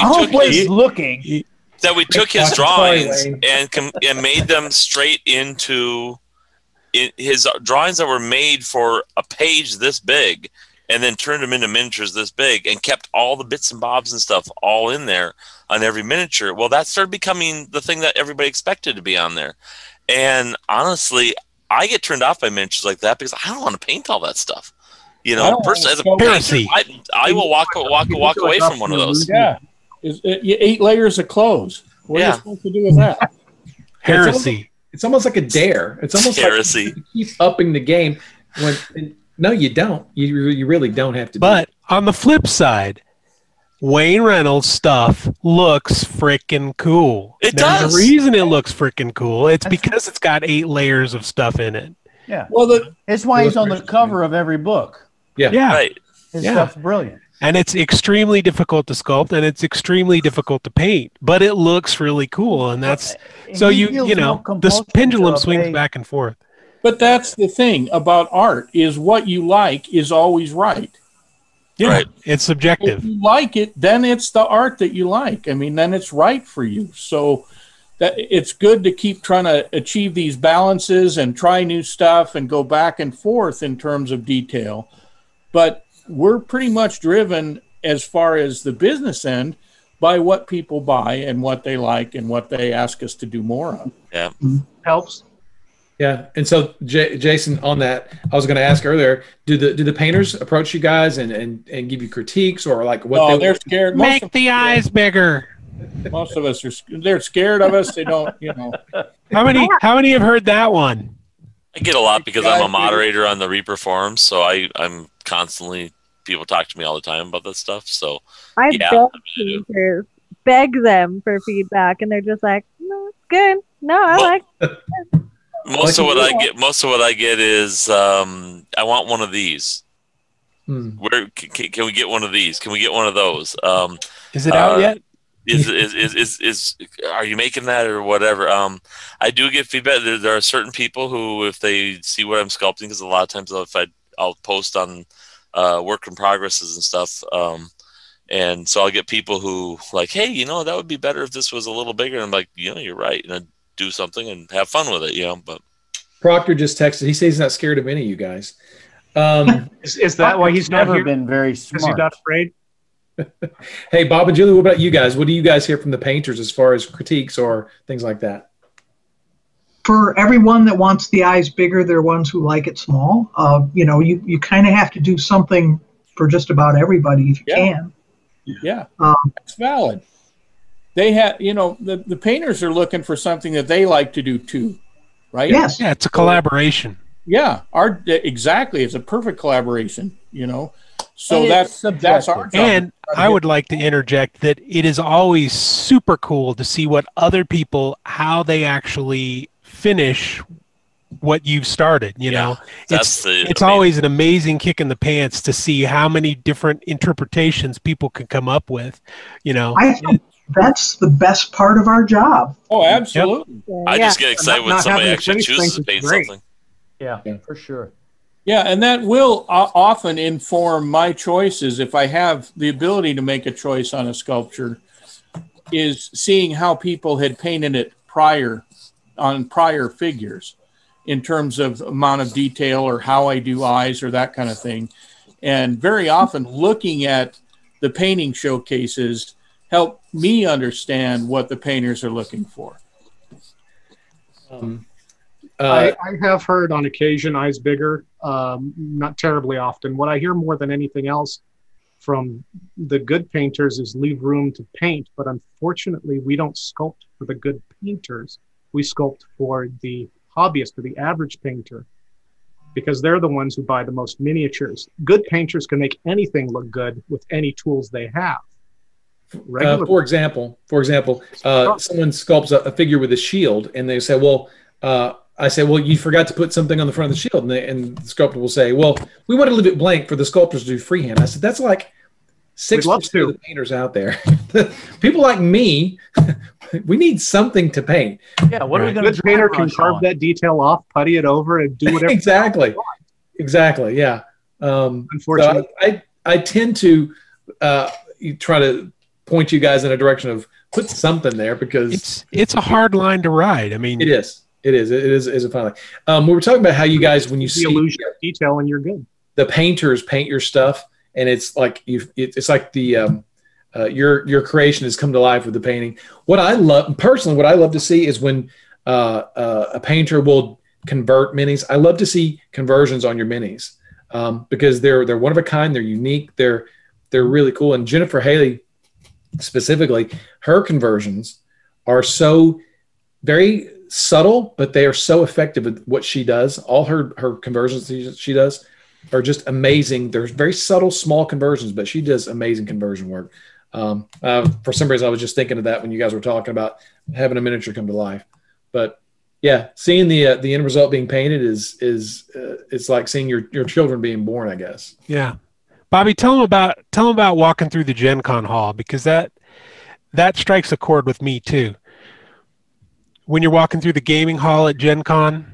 we took his drawings and made them straight into his drawings that were made for a page this big, and then turned them into miniatures this big, and kept all the bits and bobs and stuff all in there on every miniature. Well, that started becoming the thing that everybody expected to be on there. And honestly, I get turned off by miniatures like that because I don't want to paint all that stuff. Personally, as a painter, I will walk away from one of those. Yeah, 8 layers of clothes. What are you supposed to do with that? Heresy. It's almost like a dare. It's almost heresy. Like you keep upping the game when. No, you don't. You really don't have to. But on the flip side, Wayne Reynolds stuff looks freaking cool. There's a reason it looks freaking cool. It's because it's got 8 layers of stuff in it. Yeah. Well, it's why he's on the cover of every book. Yeah. Right. His stuff's brilliant. And it's extremely difficult to sculpt, and it's extremely difficult to paint, but it looks really cool. And that's so the pendulum swings back and forth. But that's the thing about art, is what you like is always right. Yeah, right. It's subjective. If you like it, then it's the art that you like. I mean, then it's right for you. So that it's good to keep trying to achieve these balances and try new stuff and go back and forth in terms of detail. But we're pretty much driven, as far as the business end, by what people buy and what they like and what they ask us to do more of. Yeah. Helps. Yeah, and so Jason, on that, I was going to ask earlier: do the painters approach you guys and give you critiques, or like what? Oh, they're scared. Make the eyes bigger. Most of us they're scared of us. They don't, How many have heard that one? I get a lot because I'm a moderator on the Reaper forums, so I'm constantly, people talk to me all the time about this stuff. So I beg them for feedback, and they're just like, "No, it's good. No, I like it." Most of what I get is I want one of these. Where can we get one of these? Can we get one of those? Is it out yet? Are you making that or whatever? I do get feedback. There are certain people who, if they see what I'm sculpting, because a lot of times I'll post on work in progresses and stuff, and so I'll get people who like, hey, that would be better if this was a little bigger. And I'm like, you're right. And do something and have fun with it, you know. But Proctor just texted. He says he's not scared of any of you guys. Is that why he's not never here? been very Because he's smart. not afraid? Hey, Bob and Julie, what about you guys? What do you guys hear from the painters as far as critiques or things like that? For everyone that wants the eyes bigger, there are ones who like it small. You know, you kind of have to do something for just about everybody if you can. Yeah, it's valid. They have, you know, the painters are looking for something that they like to do too, right? Yes. Yeah, it's a collaboration. Yeah, exactly. It's a perfect collaboration, you know. So And that's our job. And I would like to interject that it is always super cool to see what other people, how they actually finish what you've started, you know. It's always an amazing kick in the pants to see how many different interpretations people can come up with, you know. I think that's the best part of our job. Oh, absolutely. I just get excited when Not somebody having to actually finish chooses to things paint is great. something. Yeah, for sure. Yeah, and that will often inform my choices if I have the ability to make a choice on a sculpture, is seeing how people had painted it on prior figures in terms of amount of detail or how I do eyes or that kind of thing. And very often looking at the painting showcases help me understand what the painters are looking for. I have heard on occasion eyes bigger, not terribly often. What I hear more than anything else from the good painters is leave room to paint, but unfortunately we don't sculpt for the good painters. We sculpt for the hobbyist or the average painter because they're the ones who buy the most miniatures. Good painters can make anything look good with any tools they have. For example, someone sculpts a figure with a shield, and they say, "Well," I say, "Well, you forgot to put something on the front of the shield," and the sculptor will say, "Well, we want to leave it blank for the sculptors to do freehand." I said, "That's like 6% of the painters out there. People like me, we need something to paint." Yeah, what are we going to do? Good painter can carve on? that detail off, putty it over, and do whatever. Exactly. Yeah. Unfortunately, so I tend to try to point you guys in a direction of put something there because it's a hard line to ride. I mean, it is a fine line. We were talking about how you guys, when you see the illusion of detail, and you're good. The painters paint your stuff, and it's like it's like the your creation has come to life with the painting. What I love to see is when a painter will convert minis. I love to see conversions on your minis because they're one of a kind. They're unique. They're really cool. And Jennifer Haley, specifically, her conversions are so very subtle, but they are so effective at what she does. All her conversions she does are just amazing. They're very subtle, small conversions, but she does amazing conversion work. For some reason, I was just thinking of that when you guys were talking about having a miniature come to life. But yeah, seeing the end result being painted is it's like seeing your children being born, I guess. Yeah. Bobby, tell them about walking through the Gen Con hall, because that strikes a chord with me too. When you're walking through the gaming hall at Gen Con,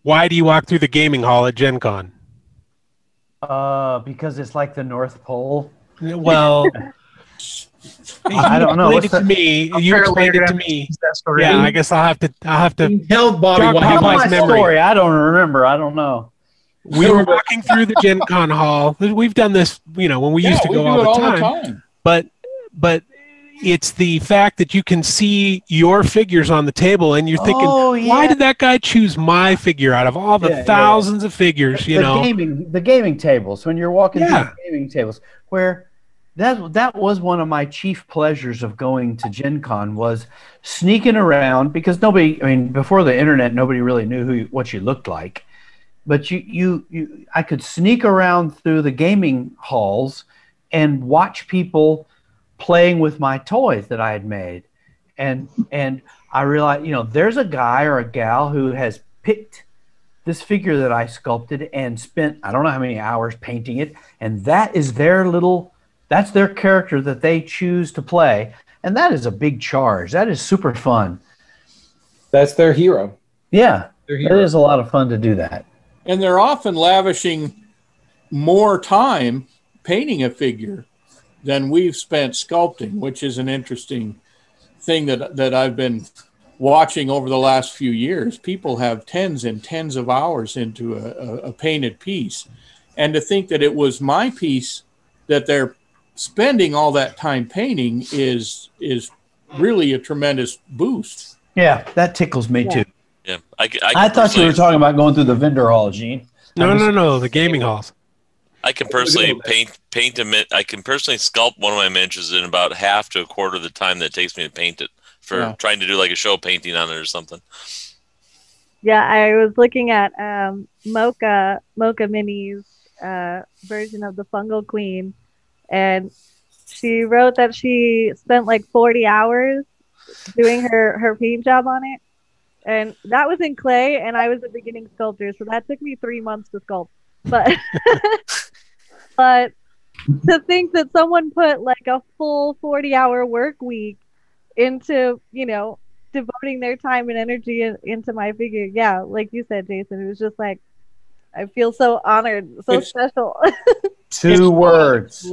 why do you walk through the gaming hall at Gen Con? Because it's like the North Pole. Well, I don't know. You explained it to me. Yeah, I guess I'll have to tell Bobby tell my story. I don't remember. I don't know. We were walking through the Gen Con hall. We've done this, when we used to go all the time. But it's the fact that you can see your figures on the table, and you're thinking, why did that guy choose my figure out of all the thousands of figures? The gaming tables. When you're walking through the gaming tables, where that was one of my chief pleasures of going to Gen Con, was sneaking around, because before the internet, nobody really knew what you looked like. But I could sneak around through the gaming halls and watch people playing with my toys that I had made. And I realized, there's a guy or a gal who has picked this figure that I sculpted and spent, I don't know how many hours painting it. And that is that's their character that they choose to play. And that is a big charge. That is super fun. That's their hero. Yeah, it is a lot of fun to do that. And they're often lavishing more time painting a figure than we've spent sculpting, which is an interesting thing that I've been watching over the last few years, people have tens and tens of hours into a painted piece. And to think that it was my piece that they're spending all that time painting is really a tremendous boost. Yeah, that tickles me too. Yeah, I thought you were talking about going through the vendor hall, Gene. No, the gaming halls. I can personally paint I can personally sculpt one of my miniatures in about half to a quarter of the time that it takes me to paint it for trying to do like a show painting on it or something. Yeah, I was looking at Mocha Mini's version of the Fungal Queen, and she wrote that she spent like 40 hours doing her paint job on it. And that was in clay, and I was a beginning sculptor, so that took me 3 months to sculpt. But but to think that someone put like a full 40-hour work week into, devoting their time and energy into my figure. Yeah, like you said, Jason, it was just like, I feel so honored, so special. Two words.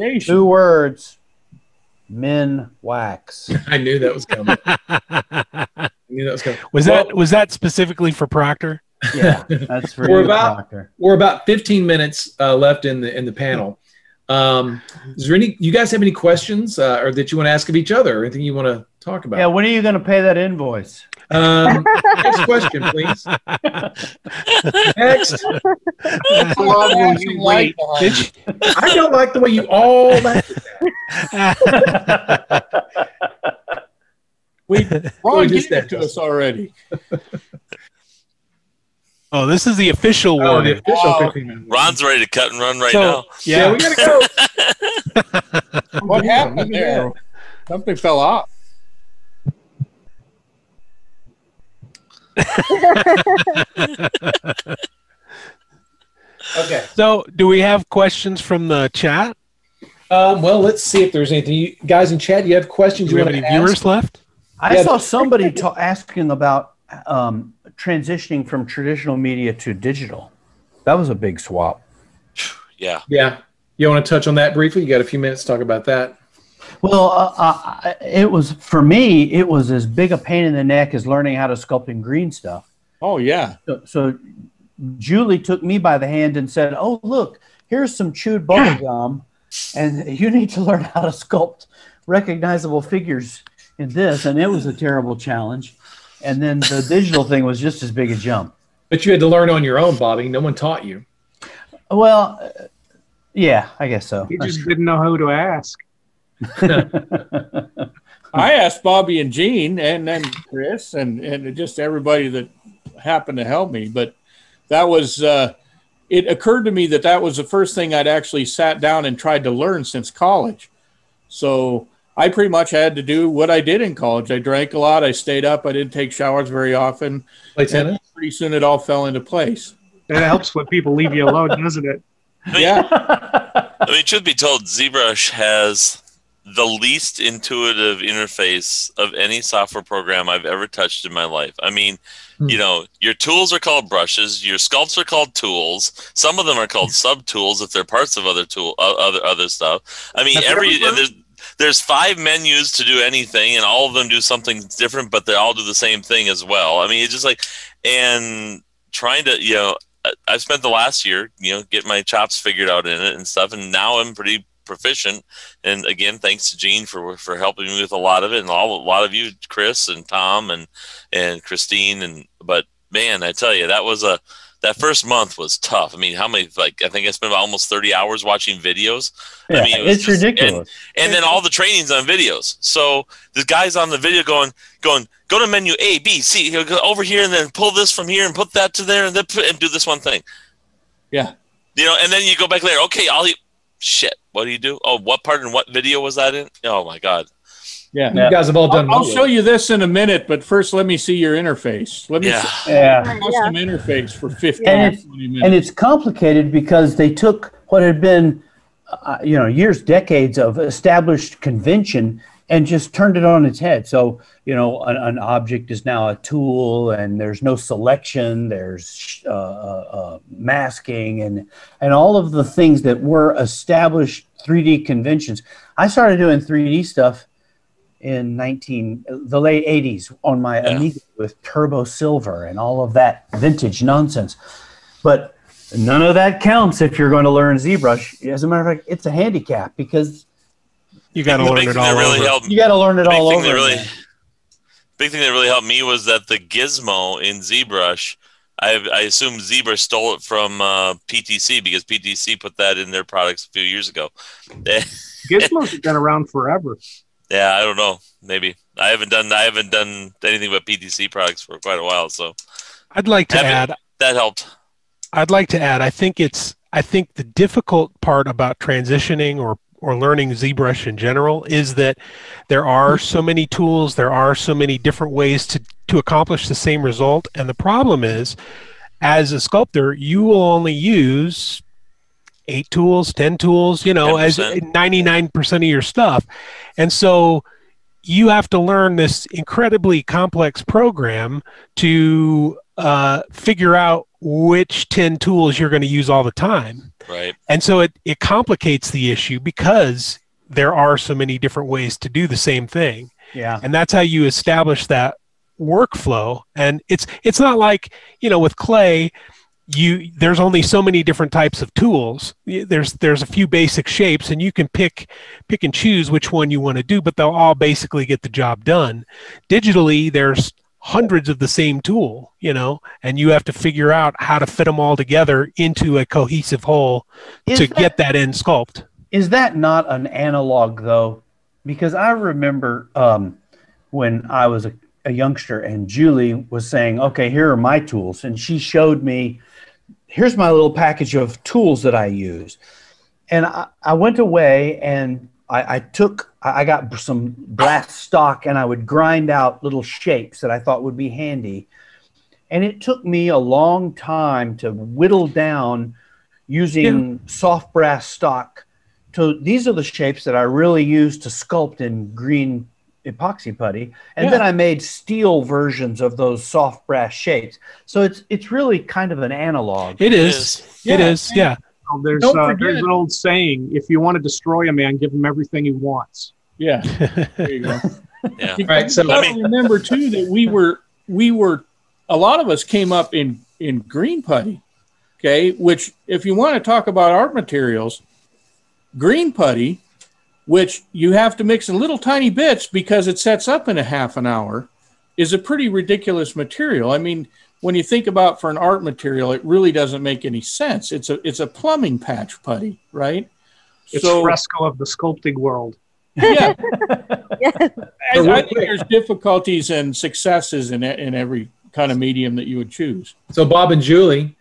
Men wax. I knew that was coming. Was that specifically for Proctor? Yeah, that's for Proctor. We're about 15 minutes left in the panel. Is there you guys have any questions or that you want to ask of each other, or anything you want to talk about? Yeah, when are you going to pay that invoice? Next question, please. Next. I don't like the way you all laugh at that. Ron gave it to us already. Oh, this is the official one. The official 15 minutes. Ron's ready to cut and run now. Yeah, we gotta go. What happened there? Something fell off. Okay. So, do we have questions from the chat? Well, let's see if there's anything. You guys in chat, you have questions? Do we have any viewers left? I saw somebody asking about transitioning from traditional media to digital. That was a big swap. Yeah. Yeah. You want to touch on that briefly? You got a few minutes to talk about that. Well, it was, for me, it was as big a pain in the neck as learning how to sculpt in green stuff. Oh, yeah. So Julie took me by the hand and said, oh, look, here's some chewed bubble gum, and you need to learn how to sculpt recognizable figures in this. And it was a terrible challenge. And then the digital thing was just as big a jump. But you had to learn on your own, Bobby. No one taught you. Well, yeah, I guess so. You just didn't know who to ask. I asked Bobby and Gene and then Chris and just everybody that happened to help me. But that was, it occurred to me that was the first thing I'd actually sat down and tried to learn since college. So I pretty much had to do what I did in college. I drank a lot. I stayed up. I didn't take showers very often. Play tennis? Pretty soon it all fell into place. That helps when people leave you alone, doesn't it? Yeah. I mean, truth be told, ZBrush has the least intuitive interface of any software program I've ever touched in my life. I mean, your tools are called brushes, your sculpts are called tools. Some of them are called sub-tools if they're parts of other stuff. I mean, there's 5 menus to do anything, and all of them do something different, but they all do the same thing as well. I mean, it's just like, and trying to, I've spent the last year, getting my chops figured out in it and stuff, and now I'm pretty proficient. And again, thanks to Gene for helping me with a lot of it, and a lot of you, Chris and Tom and Christine. But man, I tell you, that first month was tough. I mean, I think I spent almost 30 hours watching videos. Yeah, I mean, it's ridiculous. And then all the trainings on videos. So the guy's on the video going, go to menu A, B, C. He'll go over here and then pull this from here and put that to there and then do this one thing. Yeah. And then you go back later. Okay, shit. What do you do? Oh, what part and what video was that in? Oh my God. Yeah. You guys have all done. I'll show you this in a minute, but first let me see your interface. Let me see custom interface for 15 20 minutes. And it's complicated because they took what had been years, decades of established convention and just turned it on its head. So, an object is now a tool, and there's no selection, there's masking, and all of the things that were established 3D conventions. I started doing 3D stuff in the late 80s on my Amiga with turbo silver and all of that vintage nonsense. But none of that counts if you're going to learn ZBrush. As a matter of fact, it's a handicap because you got to learn it all over. You got to learn it all over. Big thing that really helped me was that the gizmo in ZBrush, I assume ZBrush stole it from PTC because PTC put that in their products a few years ago. Gizmos have been around forever. Yeah, I don't know. Maybe I haven't done anything but PTC products for quite a while. So I'd like to add that helped. I'd like to add. I think the difficult part about transitioning or learning ZBrush in general is that there are so many tools, there are so many different ways to accomplish the same result. And the problem is, as a sculptor, you will only use 8 tools, 10 tools, as 99% of your stuff. And so you have to learn this incredibly complex program to figure out which 10 tools you're going to use all the time. Right. And so it complicates the issue because there are so many different ways to do the same thing. Yeah. And that's how you establish that workflow. And it's not like, with clay, there's only so many different types of tools. There's a few basic shapes and you can pick and choose which one you want to do, but they'll all basically get the job done. Digitally, there's hundreds of the same tool, and you have to figure out how to fit them all together into a cohesive whole to get that end sculpt. Is that not an analog, though? Because I remember when I was a youngster and Julie was saying, okay, here are my tools. And she showed me, here's my little package of tools that I use. And I went away and I got some brass stock and I would grind out little shapes that I thought would be handy. And it took me a long time to whittle down using soft brass stock. So these are the shapes that I really use to sculpt in green epoxy putty. And then I made steel versions of those soft brass shapes. So it's really kind of an analog. It is. It is. Yeah. There's an old saying: if you want to destroy a man, give him everything he wants. Yeah, there you go. Yeah. Right. So remember too that we were a lot of us came up in green putty. Okay, which if you want to talk about art materials, green putty, which you have to mix in little tiny bits because it sets up in a half an hour, is a pretty ridiculous material. I mean, when you think about for an art material, it really doesn't make any sense. It's a plumbing patch putty, right? It's fresco of the sculpting world. Yeah. I think there's difficulties and successes in every kind of medium that you would choose. So Bob and Julie,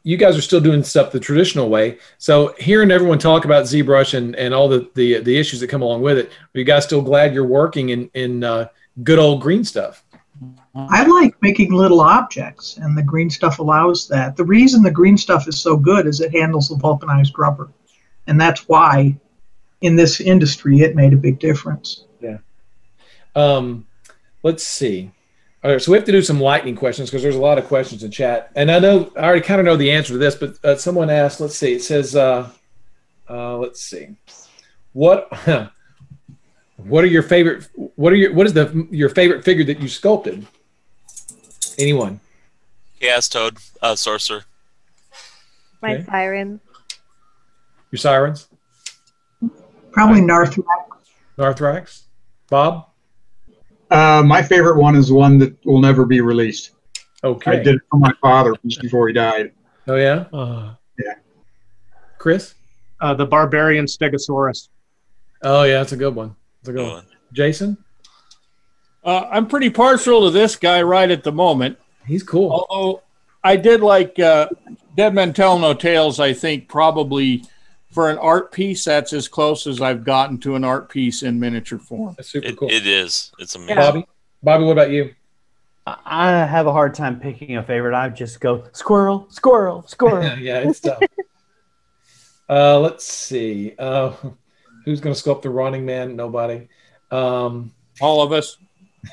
you guys are still doing stuff the traditional way. So hearing everyone talk about ZBrush and all the issues that come along with it, are you guys still glad you're working in good old green stuff? I like making little objects, and the green stuff allows that. The reason the green stuff is so good is it handles the vulcanized rubber, and that's why in this industry it made a big difference. Yeah. Let's see. All right, so we have to do some lightning questions because there's a lot of questions in chat, and I already kind of know the answer to this, but someone asked. Let's see. It says, let's see, what are your favorite? What is your favorite figure that you sculpted? Anyone? Chaos Toad, Sorcerer. My siren. Your sirens? Probably Narthrax. Narthrax. Bob? My favorite one is one that will never be released. Okay. I did it for my father just before he died. Oh, yeah? Yeah. Chris? The Barbarian Stegosaurus. Oh, yeah, that's a good one. That's a good one. Jason? I'm pretty partial to this guy right at the moment. He's cool. Although I did like Dead Men Tell No Tales, I think probably for an art piece, that's as close as I've gotten to an art piece in miniature form. That's super cool. It is. It's amazing. Bobby, what about you? I have a hard time picking a favorite. I just go squirrel, squirrel, squirrel. Yeah, it's tough. Let's see. Who's going to sculpt the Running Man? Nobody. All of us.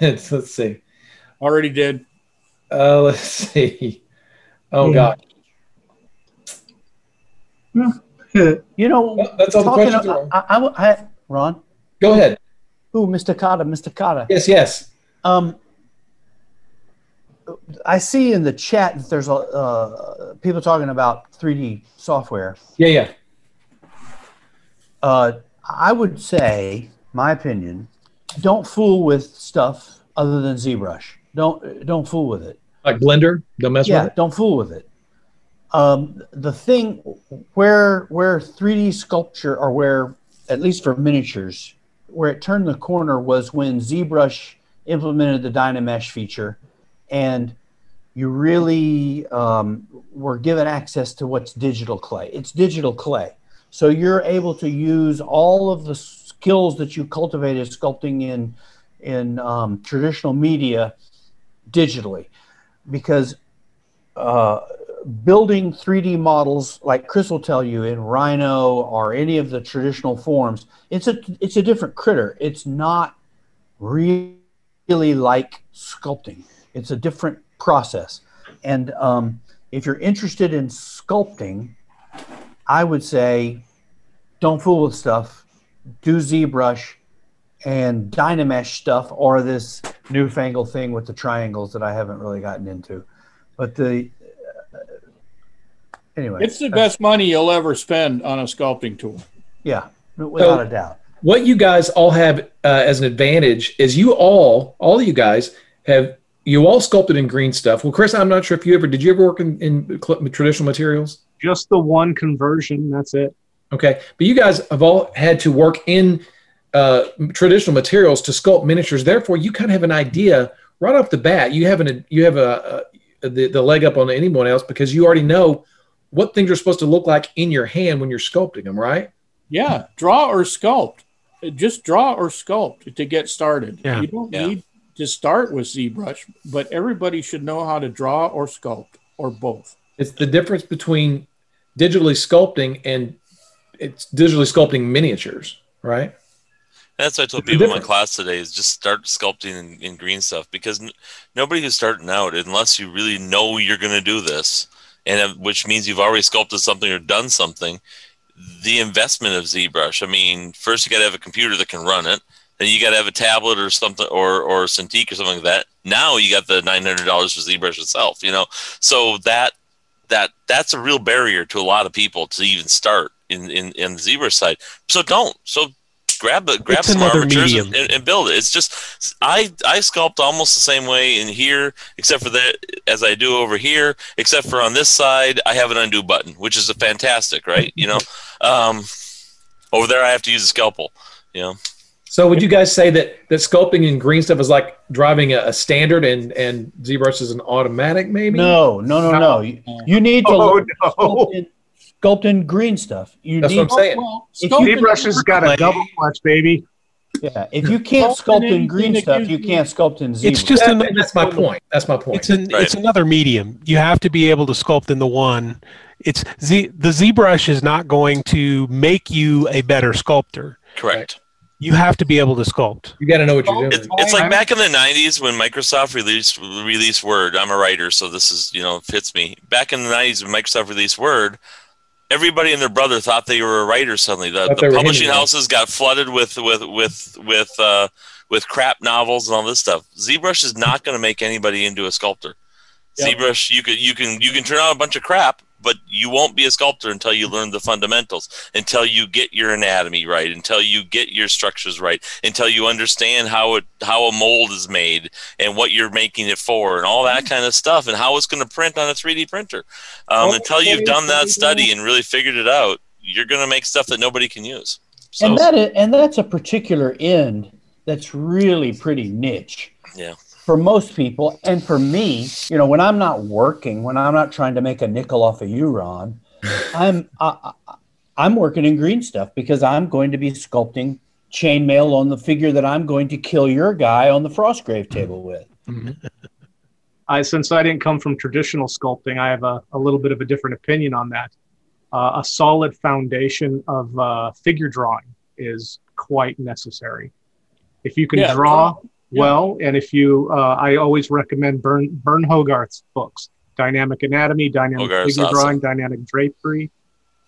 Let's see. Already did. Let's see. Oh, God. You know, that's all the questions. Ron? Go ahead. Ooh, Mr. Carter. Yes, yes. I see in the chat that there's people talking about 3D software. Yeah. I would say, my opinion, don't fool with stuff other than ZBrush. Don't fool with it. Like Blender, don't mess with it. Yeah, don't fool with it. The thing where 3D sculpture, or where, at least for miniatures, where it turned the corner was when ZBrush implemented the Dynamesh feature, and you really were given access to what's digital clay. It's digital clay. So you're able to use all of the skills that you cultivated sculpting in traditional media digitally, because building 3D models, like Chris will tell you, in Rhino or any of the traditional forms, it's a different critter. It's not really like sculpting. It's a different process. And if you're interested in sculpting, I would say don't fool with stuff. Do ZBrush and Dynamesh stuff, or this newfangled thing with the triangles that I haven't really gotten into. But anyway, it's the best money you'll ever spend on a sculpting tool. Yeah, without a doubt. What you guys all have as an advantage is all of you guys you all sculpted in green stuff. Well, Chris, I'm not sure if did you ever work in traditional materials? Just the one conversion, that's it. Okay, but you guys have all had to work in traditional materials to sculpt miniatures. Therefore, you kind of have an idea right off the bat. You have the leg up on anyone else, because you already know what things are supposed to look like in your hand when you're sculpting them, right? Yeah, draw or sculpt. Just draw or sculpt to get started. Yeah. You don't need to start with ZBrush, but everybody should know how to draw or sculpt, or both. It's the difference between digitally sculpting and it's digitally sculpting miniatures, right? That's what I told people in my class today, is just start sculpting in green stuff, because nobody who's starting out, unless you really know you're going to do this, and which means you've already sculpted something or done something, the investment of ZBrush, I mean, first you got to have a computer that can run it. Then you got to have a tablet or something, or Cintiq or something like that. Now you got the $900 for ZBrush itself, So that's a real barrier to a lot of people to even start in the ZBrush side. So grab some armatures and build it. It's just I sculpt almost the same way in here, except for that, as I do over here, except for on this side I have an undo button, which is a fantastic, right? Over there I have to use a scalpel. So would you guys say that sculpting in green stuff is like driving a standard and ZBrush is an automatic, maybe? No. You need to sculpt in green stuff. That's what I'm saying. ZBrush has got a double clutch, baby. Yeah, if you can't sculpt in green stuff, you can't sculpt in ZBrush. It's just that's my point. That's my point. It's another medium. You have to be able to sculpt in the one. The ZBrush is not going to make you a better sculptor. Correct. You have to be able to sculpt. You got to know what you're doing. It's like back in the 90s when Microsoft released Word. I'm a writer, so this is, fits me. Back in the 90s when Microsoft released Word, everybody and their brother thought they were a writer suddenly. The publishing houses got flooded with crap novels and all this stuff. ZBrush is not going to make anybody into a sculptor. Yep. ZBrush, you can turn out a bunch of crap, but you won't be a sculptor until you learn the fundamentals, until you get your anatomy right, until you get your structures right, until you understand how a mold is made and what you're making it for and all that kind of stuff, and how it's going to print on a 3D printer. Until you've done that study and really figured it out, you're going to make stuff that nobody can use. So, and that's a particular end that's really pretty niche. Yeah. For most people, and for me, when I'm not working, when I'm not trying to make a nickel off of you, Ron, I'm working in green stuff, because I'm going to be sculpting chainmail on the figure that I'm going to kill your guy on the Frostgrave table with. Since I didn't come from traditional sculpting, I have a little bit of a different opinion on that. A solid foundation of figure drawing is quite necessary. If you can draw well, and if you, I always recommend Vern Hogarth's books, Dynamic Anatomy, Dynamic Figure Drawing, Dynamic Drapery.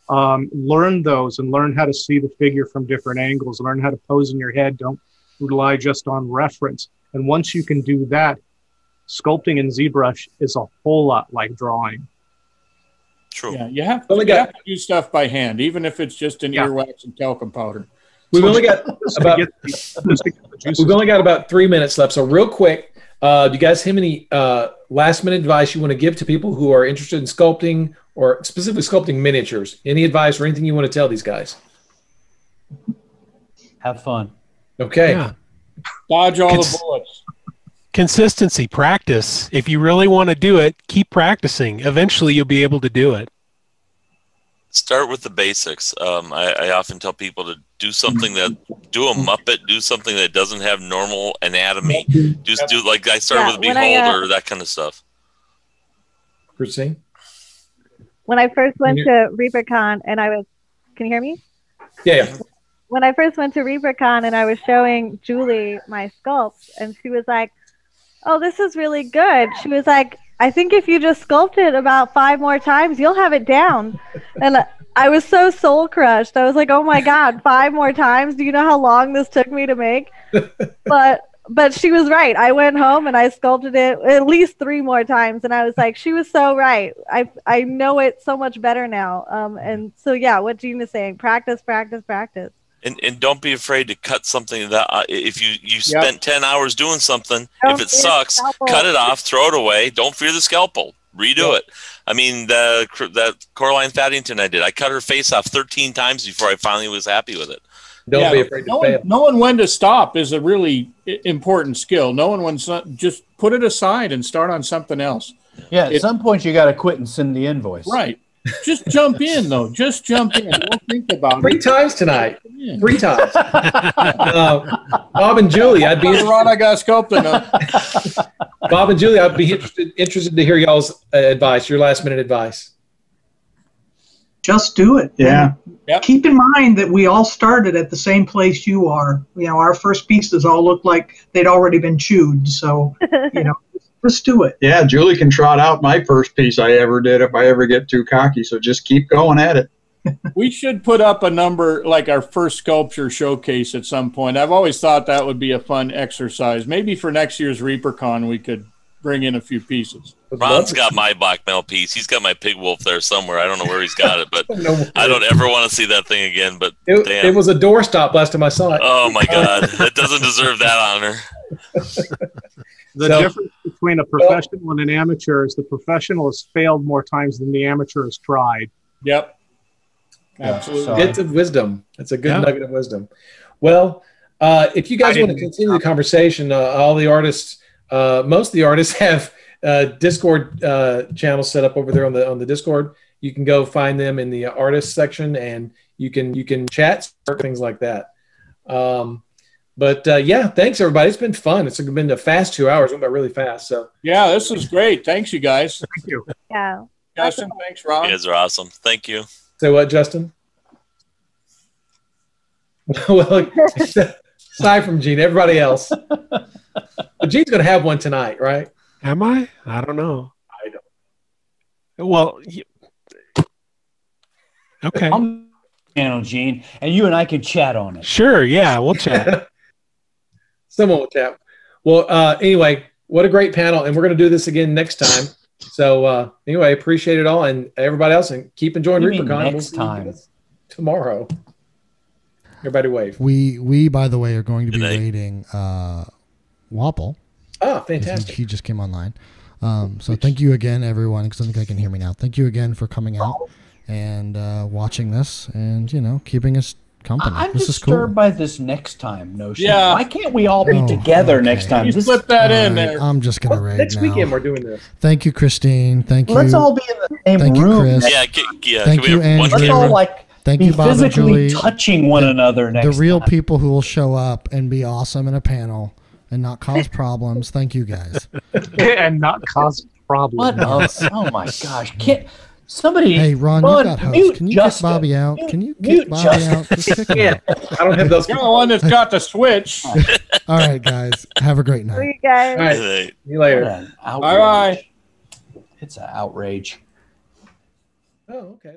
Learn those and learn how to see the figure from different angles. Learn how to pose in your head. rely just on reference. And once you can do that, sculpting in ZBrush is a whole lot like drawing. True. Yeah, you have to do stuff by hand, even if it's just an earwax and talcum powder. We've only got about 3 minutes left. So real quick, do you guys have any last minute advice you want to give to people who are interested in sculpting, or specifically sculpting miniatures? Any advice or anything you want to tell these guys? Have fun. Okay. Yeah. Dodge all the bullets. Consistency, practice. If you really want to do it, keep practicing. Eventually, you'll be able to do it. Start with the basics. I often tell people to do something do a Muppet, do something that doesn't have normal anatomy. Just do, like I started with Beholder, that kind of stuff. Christine? When I first went to ReaperCon and can you hear me? Yeah. When I first went to ReaperCon and I was showing Julie my sculpts, and she was like, "Oh, this is really good." She was like, "I think if you just sculpt it about 5 more times, you'll have it down." And I was so soul crushed. I was like, "Oh my God, 5 more times? Do you know how long this took me to make?" But she was right. I went home and I sculpted it at least 3 more times, and I was like, she was so right. I know it so much better now. And so yeah, what Gene is saying: practice, practice, practice. And don't be afraid to cut something that if you spent 10 hours doing something, if it sucks, cut it off, throw it away. Don't fear the scalpel. Redo it. I mean, that Coraline Faddington I did, I cut her face off 13 times before I finally was happy with it. Don't be afraid to fail. Knowing when to stop is a really important skill. Knowing when just put it aside and start on something else. Yeah, at some point you got to quit and send the invoice. Right. Just jump in, though. Just jump in. Don't think about it. 3 times tonight. 3 times. Bob and Julie, I'd be I got sculpting up. Bob and Julie, I'd be interested to hear y'all's advice, your last minute advice. Just do it. Yeah. Yep. Keep in mind that we all started at the same place you are. You know, our first pieces all looked like they'd already been chewed. So, you know, just do it. Yeah, Julie can trot out my first piece I ever did if I ever get too cocky. So just keep going at it. We should put up a number like our first sculpture showcase at some point. I've always thought that would be a fun exercise. Maybe for next year's ReaperCon, we could bring in a few pieces. Ron's got my blackmail piece. He's got my pig wolf there somewhere. I don't know where he's got it, but I don't ever want to see that thing again. But it was a doorstop last time I saw it. Oh my God, that doesn't deserve that honor. The difference between a professional and an amateur is the professional has failed more times than the amateur has tried. Yep. Absolutely. Bits of wisdom. That's a good nugget of wisdom. Well, if you guys want to continue the conversation, all the artists, most of the artists have Discord channels set up over there on the Discord. You can go find them in the artist section, and you can chat, things like that. But yeah, thanks everybody. It's been fun. It's been a fast 2 hours. Went by really fast. So yeah, this was great. Thanks, you guys. Thank you. Yeah. Justin, thanks, Ron. You guys are awesome. Thank you. So what, Justin? Well, aside from Gene, everybody else. But Gene's going to have one tonight, right? Am I? I don't know. I don't. Well, okay. I'm channel, Gene, and you and I can chat on it. Sure. Yeah, we'll chat. Someone will chat. Well, anyway, what a great panel, and we're going to do this again next time. So anyway, appreciate it all, and everybody else, and keep enjoying ReaperCon. Next time. Tomorrow. Everybody wave. We by the way are going to be rating Wapple. Oh, fantastic. He just came online. So thank you again, everyone, because I think I can hear me now. Thank you again for coming out and watching this and, keeping us company. I'm this disturbed is cool. by this next time notion. Yeah. Why can't we all be together next time? You slip that in there. I'm just going to raid Next now. weekend we're doing this. Thank you, Christine. Thank you. Let's all be in the same Thank room. you, Chris. Yeah, Thank can we you, have one Andrew. Let's all Thank be you, Bob and physically Julie. touching one another next The real time. people who will show up and be awesome in a panel and not cause problems. Thank you, guys. And not cause problems. What else? Oh my gosh! Can't somebody? Hey, Ron, you got host. Can you kick Bobby out? Can you kick Bobby out? Just kick him out. I don't have those. You're the one that's got the switch. All right, guys. Have a great night. See you guys. All right. Hey. See you later. What an outrage. Bye-bye. It's an outrage. Oh, okay.